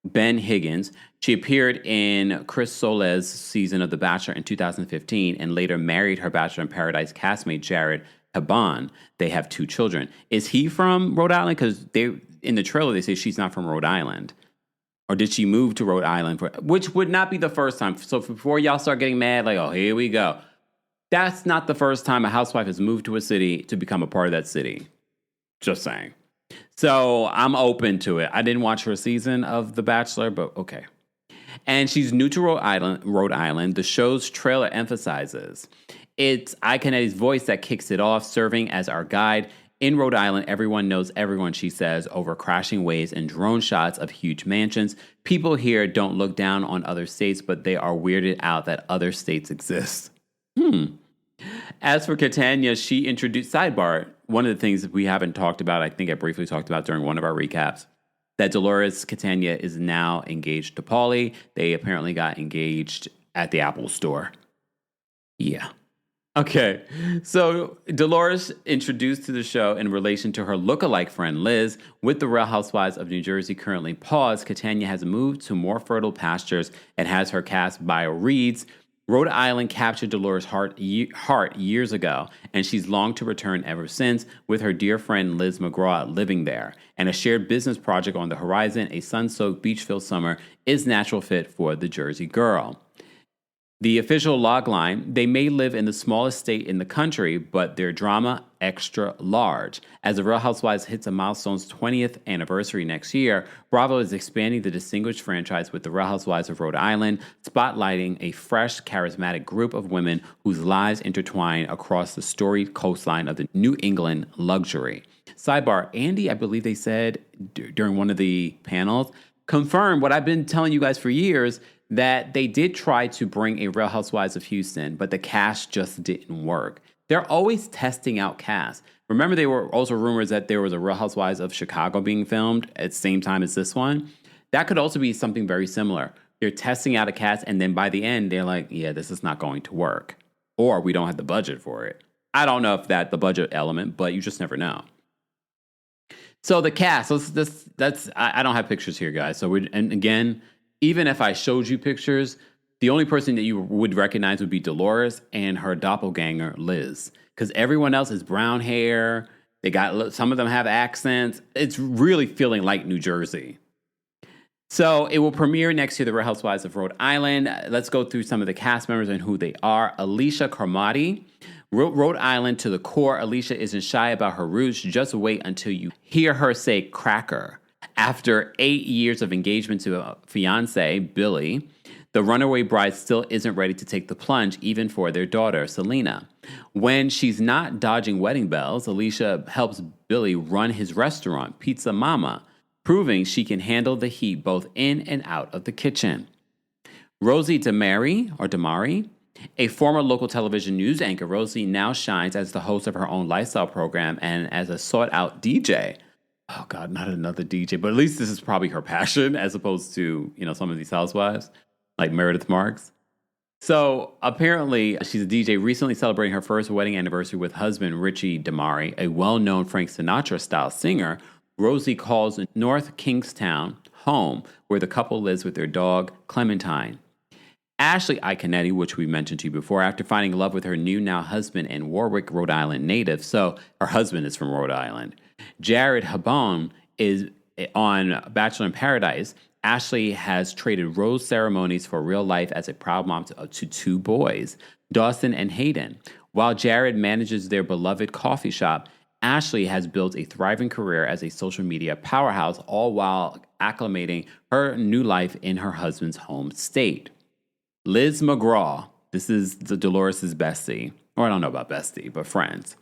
S1: Ben Higgins. She appeared in Chris Soleil's season of The Bachelor in 2015 and later married her Bachelor in Paradise castmate Jared Haban. They have 2 children. Is he from Rhode Island? Because in the trailer they say she's not from Rhode Island. Or did she move to Rhode Island? Which would not be the first time. So before y'all start getting mad, like, oh, here we go. That's not the first time a housewife has moved to a city to become a part of that city. Just saying. So I'm open to it. I didn't watch her season of The Bachelor, but okay. And she's new to Rhode Island. The show's trailer emphasizes it's Iaconetti's voice that kicks it off, serving as our guide. In Rhode Island, everyone knows everyone, she says, over crashing waves and drone shots of huge mansions. People here don't look down on other states, but they are weirded out that other states exist. As for Catania, she introduced, sidebar, one of the things that we haven't talked about, I think I briefly talked about during one of our recaps, that Dolores Catania is now engaged to Paulie. They apparently got engaged at the Apple store. Yeah. Okay, so Dolores introduced to the show in relation to her lookalike friend Liz. With the Real Housewives of New Jersey currently paused, Catania has moved to more fertile pastures and has her cast bio reads, Rhode Island captured Dolores' heart years ago, and she's longed to return ever since, with her dear friend Liz McGraw living there. And a shared business project on the horizon, a sun-soaked beach-filled summer, is natural fit for the Jersey girl. The official logline, they may live in the smallest state in the country, but their drama extra large. As the Real Housewives hits a milestone's 20th anniversary next year, Bravo is expanding the distinguished franchise with the Real Housewives of Rhode Island, spotlighting a fresh, charismatic group of women whose lives intertwine across the storied coastline of the New England luxury. Sidebar, Andy, I believe they said during one of the panels, confirmed what I've been telling you guys for years, that they did try to bring a Real Housewives of Houston, but the cast just didn't work. They're always testing out casts. Remember, there were also rumors that there was a Real Housewives of Chicago being filmed at the same time as this one. That could also be something very similar. They're testing out a cast, and then by the end, they're like, yeah, this is not going to work. Or we don't have the budget for it. I don't know if that's the budget element, but you just never know. So the cast, I don't have pictures here, guys. And again, even if I showed you pictures, the only person that you would recognize would be Dolores and her doppelganger, Liz. Because everyone else is brown hair. Some of them have accents. It's really feeling like New Jersey. So it will premiere next year, The Real Housewives of Rhode Island. Let's go through some of the cast members and who they are. Alicia Carmody, Rhode Island to the core. Alicia isn't shy about her roots. Just wait until you hear her say cracker. After 8 years of engagement to a fiance, Billy, the runaway bride still isn't ready to take the plunge, even for their daughter, Selena. When she's not dodging wedding bells, Alicia helps Billy run his restaurant, Pizza Mama, proving she can handle the heat both in and out of the kitchen. Rosie Damari, a former local television news anchor, Rosie now shines as the host of her own lifestyle program and as a sought-out DJ. Oh, God, not another DJ, but at least this is probably her passion as opposed to, some of these housewives, like Meredith Marks. So apparently she's a DJ recently celebrating her first wedding anniversary with husband Richie Damari, a well-known Frank Sinatra-style singer. Rosie calls North Kingstown home, where the couple lives with their dog, Clementine. Ashley Iconetti, which we mentioned to you before, after finding love with her new now husband and Warwick, Rhode Island native, so her husband is from Rhode Island. Jared Habon is on Bachelor in Paradise. Ashley has traded rose ceremonies for real life as a proud mom to 2 boys, Dawson and Hayden. While Jared manages their beloved coffee shop, Ashley has built a thriving career as a social media powerhouse, all while acclimating her new life in her husband's home state. Liz McGraw, this is the Dolores' bestie, or I don't know about bestie, but friends.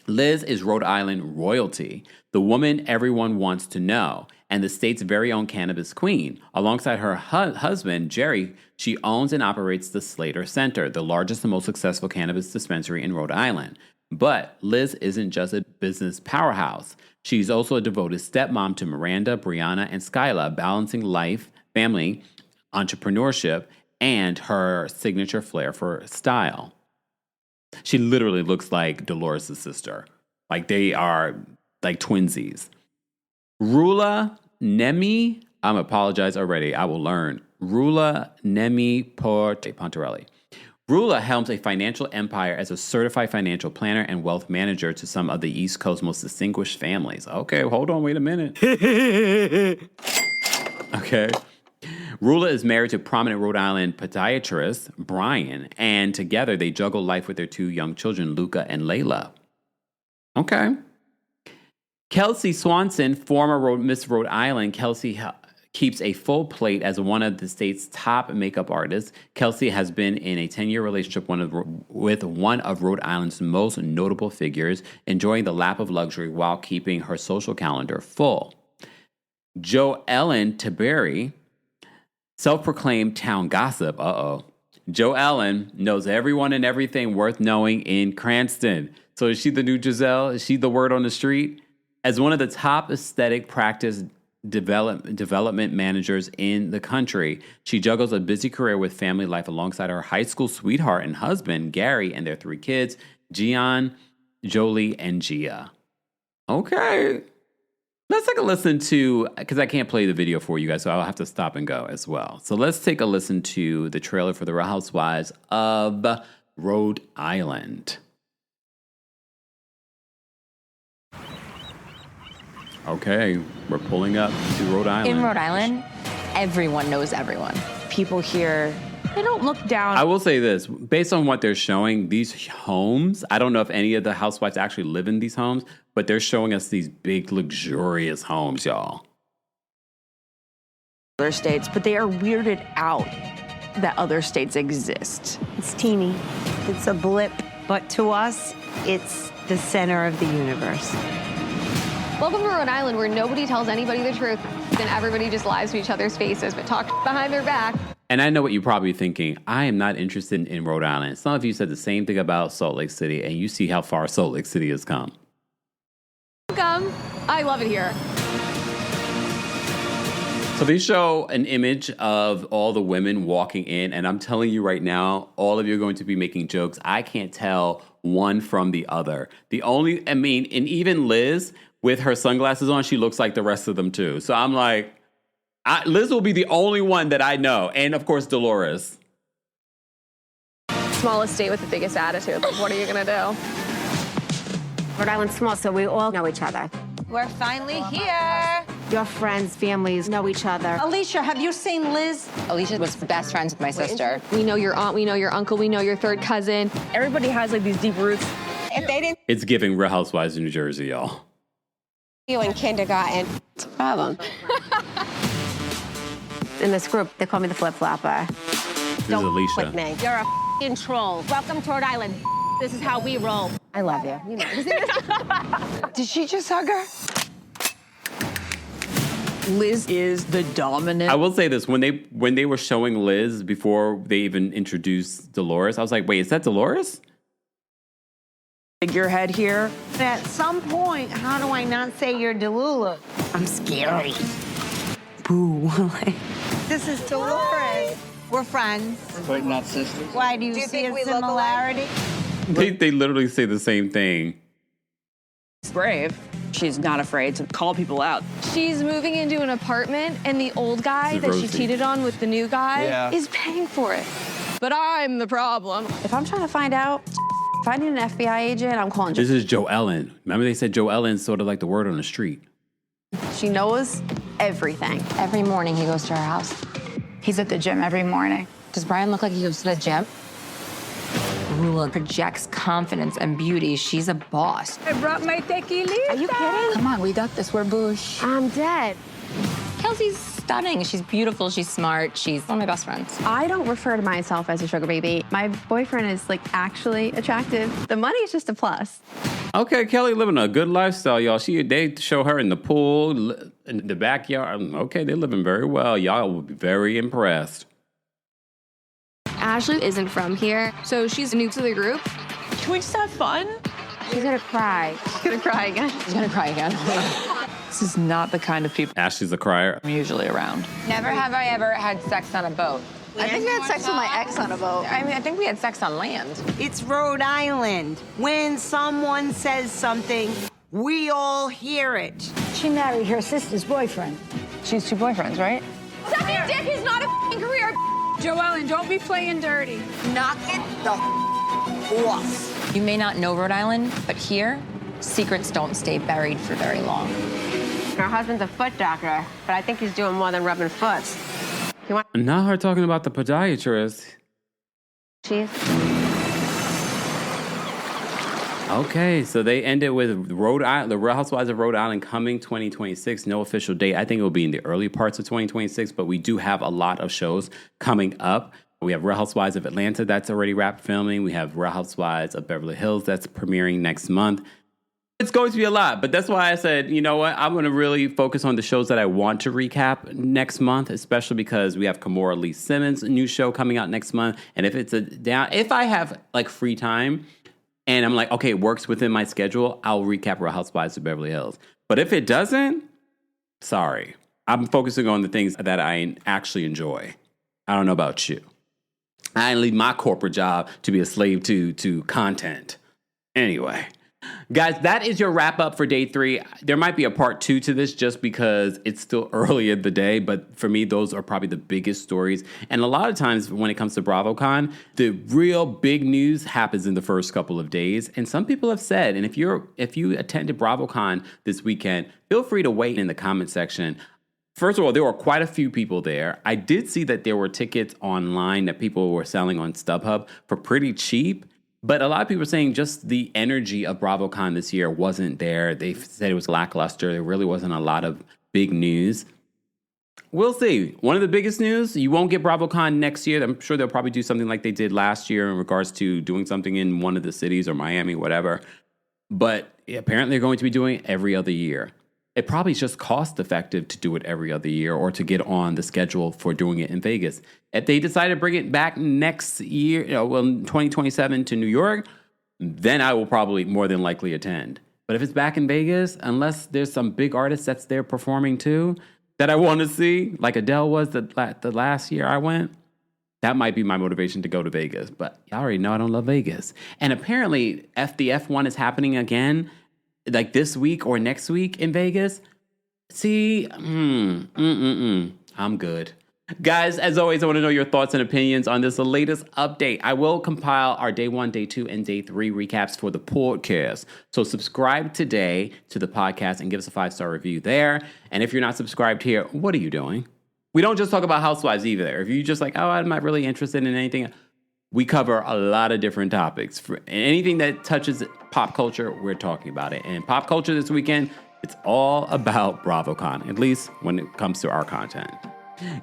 S1: Liz is Rhode Island royalty, the woman everyone wants to know, and the state's very own cannabis queen. Alongside her husband, Jerry, she owns and operates the Slater Center, the largest and most successful cannabis dispensary in Rhode Island. But Liz isn't just a business powerhouse. She's also a devoted stepmom to Miranda, Brianna, and Skyla, balancing life, family, entrepreneurship, and her signature flair for style. She literally looks like Dolores' sister. Like they are like twinsies. Rula Nemi, I'm apologize already, I will learn. Rula Nemi Pontarelli. Rula helms a financial empire as a certified financial planner and wealth manager to some of the East Coast's most distinguished families. Okay, hold on, wait a minute. Okay. Rula is married to prominent Rhode Island podiatrist Brian, and together they juggle life with their 2 young children, Luca and Layla. Okay. Kelsey Swanson, former Miss Rhode Island. Kelsey keeps a full plate as one of the state's top makeup artists. Kelsey has been in a 10-year relationship with one of Rhode Island's most notable figures, enjoying the lap of luxury while keeping her social calendar full. Joellen Tiberi, self-proclaimed town gossip. Joellen knows everyone and everything worth knowing in Cranston. So is she the new Giselle? Is she the word on the street? As one of the top aesthetic practice development managers in the country, she juggles a busy career with family life alongside her high school sweetheart and husband, Gary, and their 3 kids, Gian, Jolie, and Gia. Okay. Let's take a listen to, because I can't play the video for you guys, so I'll have to stop and go as well. So let's take a listen to the trailer for The Real Housewives of Rhode Island. Okay, we're pulling up to Rhode Island.
S8: In Rhode Island, everyone knows everyone. People here, they don't look down.
S1: I will say this, based on what they're showing, these homes, I don't know if any of the housewives actually live in these homes, but they're showing us these big, luxurious homes, y'all.
S8: Other states, but they are weirded out that other states exist.
S13: It's teeny. It's a blip, but to us, it's the center of the universe.
S12: Welcome to Rhode Island, where nobody tells anybody the truth and everybody just lies to each other's faces but talk behind their back.
S1: And I know what you're probably thinking. I am not interested in Rhode Island. Some of you said the same thing about Salt Lake City, and you see how far Salt Lake City has come.
S12: Welcome. I love it here.
S1: So they show an image of all the women walking in, and I'm telling you right now, all of you are going to be making jokes. I can't tell one from the other. And even Liz, with her sunglasses on, she looks like the rest of them too. So I'm like, Liz will be the only one that I know. And of course, Dolores.
S12: Smallest state with the biggest attitude. Like, what are you going to do?
S13: Rhode Island's small, so we all know each other.
S23: We're finally here.
S13: Your friends, families know each other.
S23: Alicia, have you seen Liz?
S8: Alicia was best friends with my sister.
S12: We know your aunt, we know your uncle, we know your third cousin.
S8: Everybody has like these deep roots.
S23: If they didn't
S1: It's giving Real Housewives of New Jersey, y'all.
S23: you in kindergarten,
S13: It's a problem. In this group, they call me the flip-flopper.
S1: This is Alicia.
S23: with me.
S13: You're a f***ing troll. Welcome to Rhode Island. This is how we roll. I love you. You know.
S23: Did she just hug her?
S8: Liz is the dominant.
S1: I will say this, when they were showing Liz before they even introduced Dolores, I was like, wait, is that Dolores?
S8: Figurehead here.
S23: At some point, how do I not say you're Delula?
S13: I'm scary.
S8: Boo.
S23: This is Dolores. We're friends.
S24: But not sisters.
S23: Why do you see a similarity?
S1: They literally say the same thing.
S8: She's brave. She's not afraid to call people out.
S12: She's moving into an apartment, and the old guy that she cheated on with the new guy is paying for it. But I'm the problem.
S13: If I'm trying to find out, if I need an FBI agent, I'm calling.
S1: This is Joe Ellen. Remember they said Joe Ellen's sort of like the word on the street.
S13: She knows everything. Every morning he goes to her house. He's at the gym every morning. Does Brian look like he goes to the gym? Rula projects confidence and beauty. She's a boss.
S23: I brought my tequila.
S13: Are you kidding? Come on, we got this. We're bush. I'm dead. Kelsey's stunning. She's beautiful. She's smart. She's one of my best friends.
S25: I don't refer to myself as a sugar baby. My boyfriend is like actually attractive. The money is just a plus.
S1: Okay, Kelly living a good lifestyle, y'all. They show her in the pool, in the backyard. Okay, they're living very well. Y'all will be very impressed.
S12: Ashley isn't from here, so she's new to the group.
S23: Can we just have fun?
S13: She's gonna cry.
S12: She's gonna cry again.
S13: She's gonna cry again.
S8: This is not the kind of people
S1: Ashley's a crier.
S8: I'm usually around.
S26: Never have I ever had sex on a boat.
S25: I think we had sex with my ex on a boat.
S26: I think we had sex on land.
S23: It's Rhode Island. When someone says something, we all hear it.
S25: She married her sister's boyfriend.
S8: She's two boyfriends, right?
S12: Sucking dick is not a f***ing career.
S23: Joellen, don't be playing dirty. Knock it the off.
S8: You may not know Rhode Island, but here, secrets don't stay buried for very long.
S25: Her husband's a foot doctor, but I think he's doing more than rubbing foot.
S1: Not her talking about the podiatrist.
S25: Cheese.
S1: Okay, so they ended with the Real Housewives of Rhode Island coming 2026. No official date. I think it will be in the early parts of 2026, but we do have a lot of shows coming up. We have Real Housewives of Atlanta that's already wrapped filming. We have Real Housewives of Beverly Hills that's premiering next month. It's going to be a lot, but that's why I said, you know what? I'm going to really focus on the shows that I want to recap next month, especially because we have Kimora Lee Simmons' new show coming out next month. And if I have like free time and I'm like, okay, it works within my schedule, I'll recap Real Housewives of Beverly Hills. But if it doesn't, sorry. I'm focusing on the things that I actually enjoy. I don't know about you. I didn't leave my corporate job to be a slave to content. Anyway. Guys, that is your wrap up for day 3. There might be a part 2 to this just because it's still early in the day. But for me, those are probably the biggest stories. And a lot of times when it comes to BravoCon, the real big news happens in the first couple of days. And some people have said, and if you attended BravoCon this weekend, feel free to weigh in the comment section. First of all, there were quite a few people there. I did see that there were tickets online that people were selling on StubHub for pretty cheap. But a lot of people are saying just the energy of BravoCon this year wasn't there. They said it was lackluster. There really wasn't a lot of big news. We'll see. One of the biggest news, you won't get BravoCon next year. I'm sure they'll probably do something like they did last year in regards to doing something in one of the cities or Miami, whatever. But apparently they're going to be doing it every other year. it probably is just cost effective to do it every other year or to get on the schedule for doing it in Vegas. If they decide to bring it back next year, 2027 to New York, then I will probably more than likely attend. But if it's back in Vegas, unless there's some big artist that's there performing too that I want to see, like Adele was the last year I went, that might be my motivation to go to Vegas. But y'all already know I don't love Vegas. And apparently the F1 is happening again, like this week or next week in Vegas. See, I'm good. Guys, as always, I want to know your thoughts and opinions on this latest update. I will compile our day 1, day 2, and day 3 recaps for the podcast. So subscribe today to the podcast and give us a 5-star review there. And if you're not subscribed here, what are you doing? We don't just talk about housewives either. If you're just like, oh, I'm not really interested in anything, we cover a lot of different topics. For anything that touches pop culture, we're talking about it. And pop culture this weekend, it's all about BRAVOCon, at least when it comes to our content.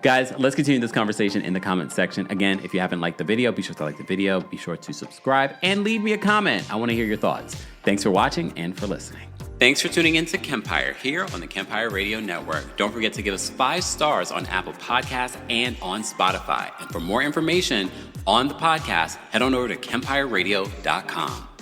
S1: Guys, let's continue this conversation in the comment section. Again, if you haven't liked the video, be sure to like the video, be sure to subscribe, and leave me a comment. I want to hear your thoughts. Thanks for watching and for listening. Thanks for tuning in to Kempire here on the Kempire Radio Network. Don't forget to give us 5 stars on Apple Podcasts and on Spotify. And for more information on the podcast, head on over to KempireRadio.com.